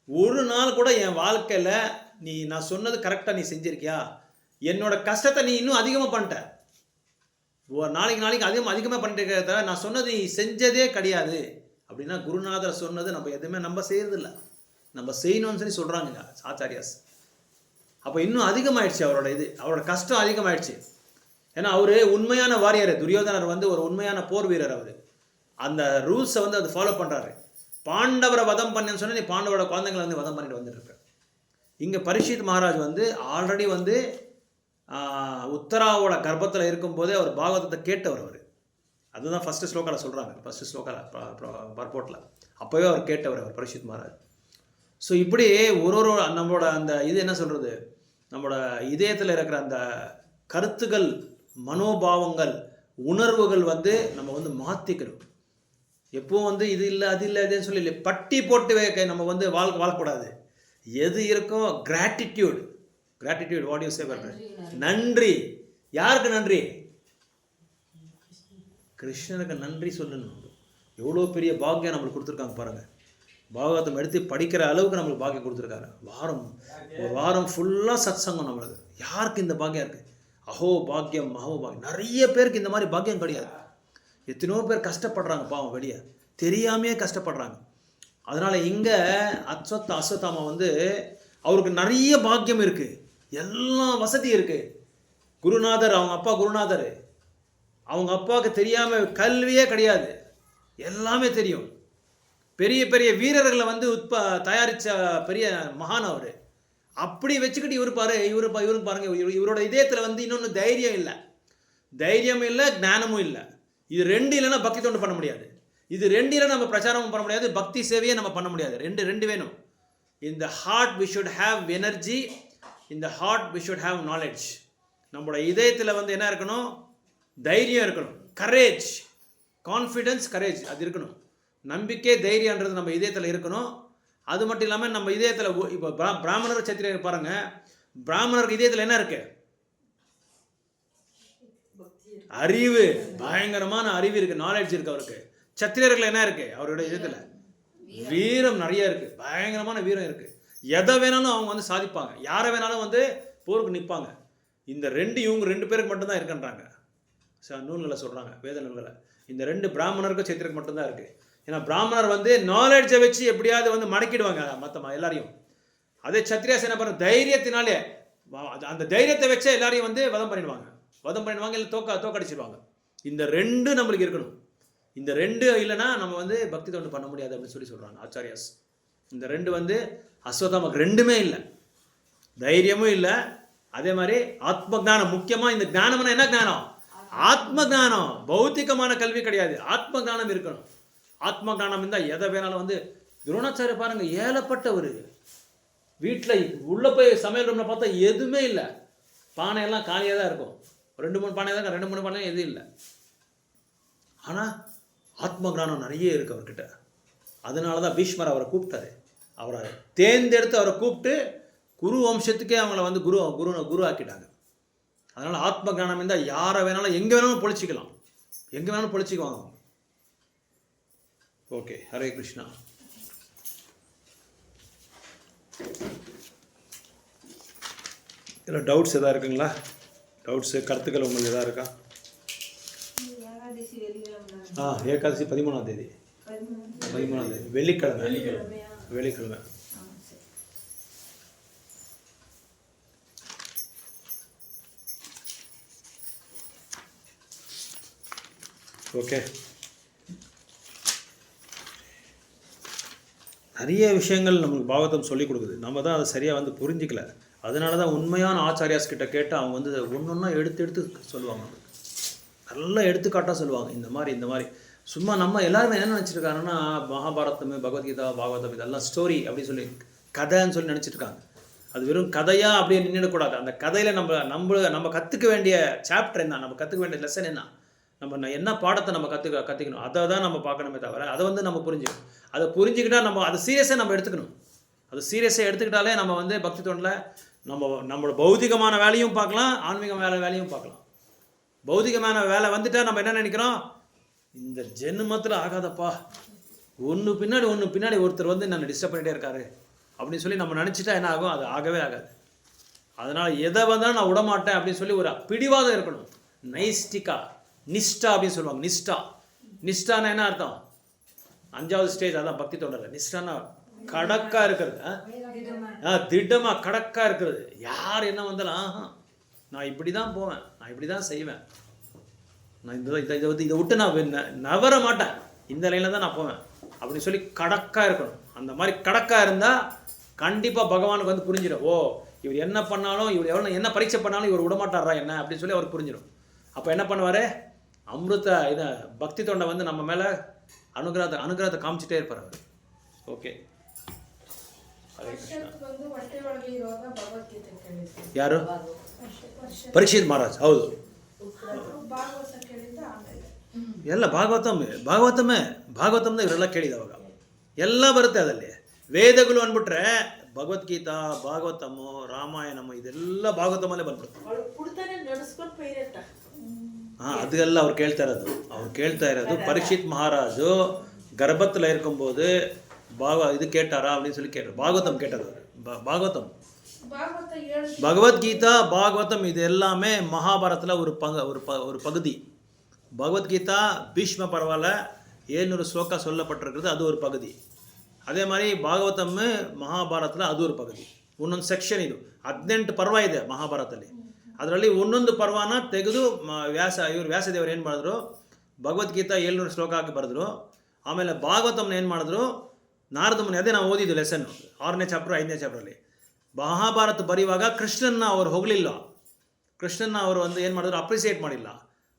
ஒரு நாள் கூட என் வாழ்க்கையில் நீ நான் சொன்னது கரெக்டாக நீ செஞ்சிருக்கியா? என்னோட கஷ்டத்தை நீ இன்னும் அதிகமாக பண்ணிட்ட, நாளைக்கு அதிகமாக பண்ணிட்டு நான் சொன்னது நீ செஞ்சதே கிடையாது அப்படின்னா குருநாதர் சொன்னது நம்ம எதுவுமே நம்ம செய்யறதில்ல, நம்ம செய்யணும்னு சொல்லி சொல்கிறாங்க ஆச்சாரியாஸ். அப்போ இன்னும் அதிகமாகிடுச்சு அவரோட இது, அவரோட கஷ்டம் அதிகமாகிடுச்சு. ஏன்னா அவர் உண்மையான வாரியர். துரியோதனர் வந்து ஒரு உண்மையான போர் வீரர். அவர் அந்த ரூல்ஸை வந்து அது ஃபாலோ பண்ணுறாரு. பாண்டவரை வதம் பண்ணேன்னு சொன்னால் நீ பாண்டவரோட குழந்தைங்களை வந்து வதம் பண்ணிட்டு வந்துட்டு இருக்க. இங்கே பரீட்சித் மகாராஜ் வந்து ஆல்ரெடி வந்து உத்தராவோட கர்ப்பத்தில் இருக்கும்போதே அவர் பாகவதத்தை கேட்டவர். அவர் அதுதான் ஃபஸ்ட்டு ஸ்லோகாவில் சொல்கிறாங்க, ஃபஸ்ட்டு ஸ்லோகாவில் பர்போட்டில் அப்போவே அவர் கேட்டவர் அவர் பரீட்சித் மகாராஜ். ஸோ இப்படி ஒரு நம்மளோட அந்த இது என்ன சொல்கிறது, நம்மளோட இதயத்தில் இருக்கிற அந்த கருத்துக்கள், மனோபாவங்கள், உணர்வுகள் வந்து நம்ம வந்து மாற்றிக்கணும். எப்பவும் வந்து இது இல்லை அது இல்லை இதுன்னு சொல்லி பட்டி போட்டு நம்ம வந்து வாழக்கூடாது. எது இருக்கோ கிராட்டிடியூட், வாட் யூ சே பண்றேன், நன்றி. யாருக்கு நன்றி? கிருஷ்ணனுக்கு நன்றி சொல்லணும். எவ்வளோ பெரிய பாக்கியம் நம்மளுக்கு கொடுத்துருக்காங்க பாருங்கள். பாகவதம் எடுத்து படிக்கிற அளவுக்கு நம்மளுக்கு பாக்கியம் கொடுத்துருக்காரு. ஒரு வாரம் ஃபுல்லாக சத் சங்கம் நம்மளுக்கு. யாருக்கு இந்த பாக்கியம் இருக்குது? அஹோ பாக்கியம் மகோ பாக்கியம். நிறைய பேருக்கு இந்த மாதிரி பாக்கியம் கிடையாது. எத்தனையோ பேர் கஷ்டப்படுறாங்க பாவம், வெளியே தெரியாமையே கஷ்டப்படுறாங்க. அதனால் இங்கே அஸ்வத்தாமா வந்து அவருக்கு நிறைய பாக்கியம் இருக்குது, எல்லாம் வசதி இருக்குது. குருநாதர், அவங்க அப்பா குருநாதர், அவங்க அப்பாவுக்கு தெரியாமல் கல்வியே கிடையாது, எல்லாமே தெரியும். பெரிய பெரிய வீரர்களை வந்து தயாரித்த பெரிய மகான் அவர். அப்படி வச்சுக்கிட்டு இவருக்கு பாருங்க, இவரோட இதயத்தில் வந்து இன்னொன்று தைரியம் இல்லை, ஞானமும் இல்லை. இது 2 இல்லைன்னா பக்தி தொண்டு பண்ண முடியாது. இது 2 இல்லை நம்ம பிரச்சாரமும் பண்ண முடியாது, பக்தி சேவையே நம்ம பண்ண முடியாது. ரெண்டு வேணும். In the heart we should have energy, in the heart we should have knowledge. நம்மளோட இதயத்தில் வந்து என்ன இருக்கணும்? தைரியம் இருக்கணும், கரேஜ், கான்ஃபிடென்ஸ், கரேஜ் அது இருக்கணும். நம்பிக்கை, தைரியன்றது நம்ம இதயத்தில் இருக்கணும். அது மட்டும் இல்லாமல் நம்ம இதயத்தில் இப்போ பிராமணர் சத்திரியர் பாருங்கள், பிராமணருக்கு இதயத்தில் என்ன இருக்கு? அறிவு, பயங்கரமான அறிவு இருக்குது, நாலேஜ் இருக்குது அவருக்கு. சத்திரியர்கள் என்ன இருக்குது? அவரோட இதயத்தில் வீரம் நிறைய இருக்குது, பயங்கரமான வீரம் இருக்குது. எதை வேணாலும் அவங்க வந்து சாதிப்பாங்க, யாரை வேணாலும் வந்து போருக்கு நிற்பாங்க. இந்த இவங்க 2 பேருக்கு மட்டும்தான் இருக்குன்றாங்க நூல்களை சொல்கிறாங்க, வேத நூல்களை. இந்த 2 பிராமணருக்கும் சத்திரியருக்கு மட்டும்தான் இருக்குது. ஏன்னா பிராமணர் வந்து நாலேஜை வச்சு எப்படியாவது வந்து மடக்கிடுவாங்க மற்ற எல்லாரையும். அதே சத்திரியாஸ் என்ன பண்ணுற, தைரியத்தினாலே அந்த தைரியத்தை வச்சே எல்லாரையும் வந்து வதம் பண்ணிடுவாங்க, இல்லை தோக்கடிச்சிடுவாங்க. இந்த 2 நம்மளுக்கு இருக்கணும். இந்த 2 இல்லைன்னா நம்ம வந்து பக்தி தொண்டு பண்ண முடியாது அப்படின்னு சொல்லி சொல்கிறாங்க ஆச்சாரியாஸ். இந்த 2 வந்து அஸ்வத்தாமக்கு 2மே இல்லை, தைரியமும் இல்லை, அதே மாதிரி ஆத்ம ஞானம். முக்கியமாக இந்த ஞானம்னா என்ன ஞானம்? ஆத்ம ஞானம். பௌத்திகமான கல்வி கிடையாது, ஆத்ம ஞானம் இருக்கணும். ஆத்ம ஞானம் இருந்தால் எதை வேணாலும் வந்து. துரோணாச்சாரிய பாருங்க, ஏழப்பட்டவர். வீட்டில் உள்ளே போய் சமையல் ரூமில் பார்த்தா எதுவுமே இல்லை, பானையெல்லாம் காலியாக தான் இருக்கும். 2-3 பானை தான், 2-3 பானை எதுவும் இல்லை. ஆனால் ஆத்ம ஞானம் நிறைய இருக்குது அவர்கிட்ட. அதனால தான் பீஷ்மர் அவரை கூப்பிட்டாரு. அவரை தேர்ந்தெடுத்து அவரை கூப்பிட்டு குரு வம்சத்துக்கே அவங்கள வந்து குரு ஆக்கிட்டாங்க. அதனால் ஆத்ம ஞானம் இருந்தால் யாரை வேணாலும் எங்கே வேணாலும் பொழிச்சிக்குவாங்க. ஓகே, ஹரே கிருஷ்ணா. இதில் டவுட்ஸ் எதாவது இருக்குங்களா? டவுட்ஸு, கருத்துக்கள் உங்களுக்கு எதாவது இருக்கா? ஏகாதசி 13ஆம் தேதி, வெள்ளிக்கிழமை. ஓகே, நிறைய விஷயங்கள் நம்மளுக்கு பாகவதம் சொல்லிக் கொடுக்குது. நம்ம தான் அதை சரியாக வந்து புரிஞ்சிக்கல. அதனால தான் உண்மையான ஆச்சாரியாஸ் கிட்ட கேட்டு அவங்க வந்து ஒன்று ஒன்றா எடுத்து சொல்லுவாங்க. நல்லா எடுத்துக்காட்டாக சொல்லுவாங்க. இந்த மாதிரி சும்மா நம்ம எல்லாருமே என்ன நினச்சிருக்காங்கன்னா, மகாபாரதம், பகவத்கீதா, பாகவதம் இதெல்லாம் ஸ்டோரி அப்படின்னு சொல்லி கதைன்னு சொல்லி நினச்சிருக்காங்க. அது வெறும் கதையாக அப்படியே நின்றுடக்கூடாது. அந்த கதையில் நம்ம கற்றுக்க வேண்டிய சாப்டர் என்ன, நம்ம கற்றுக்க வேண்டிய லெசன் என்ன, நம்ம என்ன பாடத்தை நம்ம கற்றுக்கணும், அதை தான் நம்ம பார்க்கணுமே தவிர அதை வந்து நம்ம புரிஞ்சுக்கணும். அதை புரிஞ்சுக்கிட்டால் நம்ம அதை சீரியஸாக நம்ம எடுத்துக்கணும். அது சீரியஸாக எடுத்துக்கிட்டாலே நம்ம வந்து பக்தி தொண்டில் நம்மளோட பௌதிகமான வேலையும் பார்க்கலாம், ஆன்மீக வேலையும் பார்க்கலாம். பௌதிகமான வேலை வந்துட்டால் நம்ம என்ன நினைக்கிறோம், இந்த ஜென்மத்தில் ஆகாதப்பா, ஒன்று பின்னாடி ஒருத்தர் வந்து நான் டிஸ்டர்ப் பண்ணிகிட்டே இருக்காரு அப்படின்னு சொல்லி நம்ம நினச்சிட்டா என்ன ஆகும், அது ஆகவே ஆகாது. அதனால் எதை வந்தாலும் நான் விடமாட்டேன் அப்படின்னு சொல்லி ஒரு பிடிவாதம் இருக்கணும். நைஸ்டிக்கா, நிஷ்டா அப்படின்னு சொல்லுவாங்க. நிஷ்டானா என்ன அர்த்தம், 5வது ஸ்டேஜ் அதான் பக்தி தொண்டர். நிஷ்டானா கடக்காக இருக்கிறது, திட்டமாக கடக்காக இருக்கிறது. யார் என்ன வந்தாலும் நான் இப்படி தான் போவேன், நான் இப்படி தான் செய்வேன், நான் இதை விட்டு நான் நவர மாட்டேன், இந்த லைனில் தான் நான் போவேன் அப்படின்னு சொல்லி கடக்காக இருக்கணும். அந்த மாதிரி கடக்காக இருந்தால் கண்டிப்பாக பகவானுக்கு வந்து புரிஞ்சிடும். ஓ, இவர் என்ன பண்ணாலும், இவர் எவ்வளோ என்ன பரீட்சை பண்ணாலும் இவர் விடமாட்டாரா என்ன அப்படின்னு சொல்லி அவருக்கு புரிஞ்சிடும். அப்போ என்ன பண்ணுவார், அமிர்த இதை பக்தி தொண்டை வந்து நம்ம மேலே அனுகிரகத்தை காமிச்சிட்டே இருப்பார் அவர். ஓகே, ಯಾರು? ಪರೀಕ್ಷಿತ್ ಮಹಾರಾಜ್. ಹೌದು, ಎಲ್ಲ ಭಾಗವತಮ್ನ ಇವರೆಲ್ಲ ಕೇಳಿದವಾಗ ಎಲ್ಲ ಬರುತ್ತೆ. ಅದರಲ್ಲಿ ವೇದಗಳು ಅಂದ್ಬಿಟ್ರೆ ಭಗವದ್ಗೀತಾ, ಭಾಗವತಮು, ರಾಮಾಯಣಮು ಇದೆಲ್ಲ ಭಾಗವತಮಲ್ಲೇ ಬಂದ್ಬಿಡುತ್ತೆ. ಅದೆಲ್ಲ ಅವ್ರು ಕೇಳ್ತಾ ಇರೋದು ಪರೀಕ್ಷಿತ್ ಮಹಾರಾಜು ಗರ್ಭத்தில் இருக்கும்போது இது கேட்டாரா அப்படின்னு சொல்லி கேட்டார். பாகவதம் கேட்டார். பாகவதம், பகவத்கீதா, பாகவதம் இது எல்லாமே மகாபாரத்தில் ஒரு பகுதி. பகவத்கீதா பீஷ்ம பர்வால 700 ஸ்லோகா சொல்லப்பட்டிருக்கிறது, அது ஒரு பகுதி. ಅದೇ மாதிரி ಭಾಗವತಮ್ ಮಹಾಭಾರತದಲ್ಲಿ ಅದು ಒಂದು ಪಗದಿ, ಒಂದೊಂದು ಸೆಕ್ಷನ್. ಇದು 18 ಪರ್ವ ಇದೆ ಮಹಾಭಾರತದಲ್ಲಿ. ಅದರಲ್ಲಿ ಒಂದೊಂದು ಪರ್ವನ ತೆಗೆದು ವ್ಯಾಸದೇವರು ಏನು ಮಾಡಿದ್ರು, ಭಗವದ್ಗೀತಾ 700 ಶ್ಲೋಕ ಹಾಕಿ ಬರೆದ್ರು. ಆಮೇಲೆ ಭಾಗವತಮ್ನ ಏನು ಮಾಡಿದ್ರು, ನಾರದ ಮುನಿ, ಅದೇ ನಾವು ಓದಿದ್ದು ಲೆಸನ್ 6ನೇ ಚಾಪ್ಟರ್ 5ನೇ ಚಾಪ್ಟ್ರಲ್ಲಿ. ಮಹಾಭಾರತ ಬರೆಯುವಾಗ ಕೃಷ್ಣನ್ನ ಅವರು ಹೋಗಲಿಲ್ಲ. ಕೃಷ್ಣನ್ನ ಅವರು ಒಂದು ಏನು ಮಾಡಿದ್ರು, ಅಪ್ರಿಸಿಯೇಟ್ ಮಾಡಿಲ್ಲ,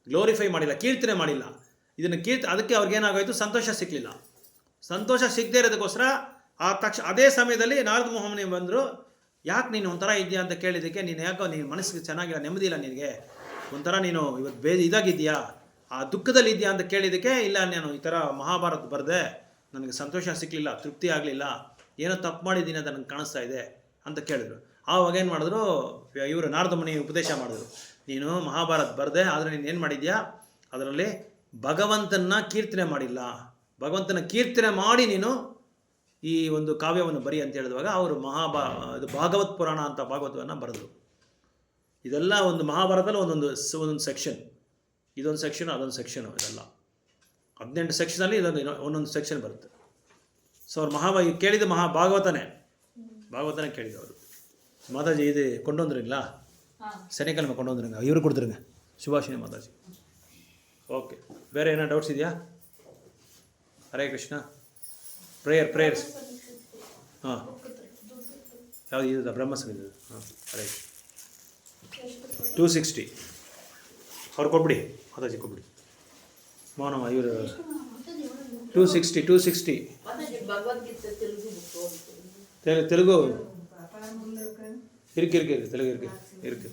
ಗ್ಲೋರಿಫೈ ಮಾಡಿಲ್ಲ, ಕೀರ್ತನೆ ಮಾಡಿಲ್ಲ. ಇದನ್ನು ಅದಕ್ಕೆ ಅವ್ರಿಗೇನಾಗೋಯ್ತು, ಸಂತೋಷ ಸಿಕ್ಕಲಿಲ್ಲ. ಸಂತೋಷ ಸಿಗದೇ ಇರೋದಕ್ಕೋಸ್ಕರ ಅದೇ ಸಮಯದಲ್ಲಿ ನಾರದ ಮುನಿ ಬಂದರು. ಯಾಕೆ ನೀನು ಒಂಥರ ಇದೆಯಾ ಅಂತ ಕೇಳಿದ್ದಕ್ಕೆ, ನೀನು ಮನಸ್ಸಿಗೆ ಚೆನ್ನಾಗಿಲ್ಲ, ನೆಮ್ಮದಿ ಇಲ್ಲ ನಿನಗೆ, ಒಂಥರ ನೀನು ಇವತ್ತು ಇದಾಗಿದೆಯಾ, ಆ ದುಃಖದಲ್ಲಿ ಇದೆಯಾ ಅಂತ ಕೇಳಿದ್ದಕ್ಕೆ, ಇಲ್ಲ ನಾನು ಈ ಥರ ಮಹಾಭಾರತ ಬರೆದೆ, ನನಗೆ ಸಂತೋಷ ಸಿಕ್ಕಲಿಲ್ಲ, ತೃಪ್ತಿ ಆಗಲಿಲ್ಲ, ಏನೋ ತಪ್ಪು ಮಾಡಿದ್ದೀನಿ ಅಂತ ನನಗೆ ಕಾಣಿಸ್ತಾ ಇದೆ ಅಂತ ಕೇಳಿದ್ರು. ಆವಾಗ ಏನು ಮಾಡಿದ್ರು, ಇವರು ನಾರದ ಮುನಿ ಉಪದೇಶ ಮಾಡಿದ್ರು, ನೀನು ಮಹಾಭಾರತ ಬರೆದೆ, ಆದರೆ ನೀನು ಏನು ಮಾಡಿದ್ಯಾ, ಅದರಲ್ಲಿ ಭಗವಂತನ ಕೀರ್ತನೆ ಮಾಡಿಲ್ಲ, ಭಗವಂತನ ಕೀರ್ತನೆ ಮಾಡಿ ನೀನು ಈ ಒಂದು ಕಾವ್ಯವನ್ನು ಬರಿ ಅಂತ ಹೇಳಿದಾಗ ಅವರು ಇದು ಭಾಗವತ್ ಪುರಾಣ ಅಂತ ಭಾಗವತವನ್ನು ಬರೆದರು. ಇದೆಲ್ಲ ಒಂದು ಮಹಾಭಾರತದಲ್ಲಿ ಒಂದೊಂದು ಸೆಕ್ಷನ್, ಇದೊಂದು ಸೆಕ್ಷನು ಅದೊಂದು ಸೆಕ್ಷನು, ಇದೆಲ್ಲ 18 ಸೆಕ್ಷನಲ್ಲಿ ಒಂದೊಂದು ಸೆಕ್ಷನ್ ಬರುತ್ತೆ. ಸೊ ಅವ್ರು ಕೇಳಿದ ಭಾಗವತನೇ ಕೇಳಿದವರು. ಮಾತಾಜಿ ಇದು கொண்டு வந்துருங்களா, சனிக்கிழமை கொண்டு வந்துருங்க, இவரு கொடுத்துருங்க, சுபாஷினி மாதாஜி. ಓಕೆ, ಬೇರೆ ಏನೋ ಡೌಟ್ಸ್ ಇದೆಯಾ? ಹರೇ ಕೃಷ್ಣ. ಪ್ರೇಯರ್ಸ್ ಹಾಂ, ಯಾವುದು ಇದು ಬ್ರಹ್ಮಸಂಗೀತ? ಹಾಂ, ಹರೇ 260 ಅವ್ರು ಕೊಟ್ಬಿಡಿ, ಮಾತಾಜಿ ಕೊಟ್ಬಿಡಿ. ಮೌನಮ್ಮ ಇವರು 260 ತೆಲುಗು ಇருக்கு ತೆಲುಗು ಇருக்கு.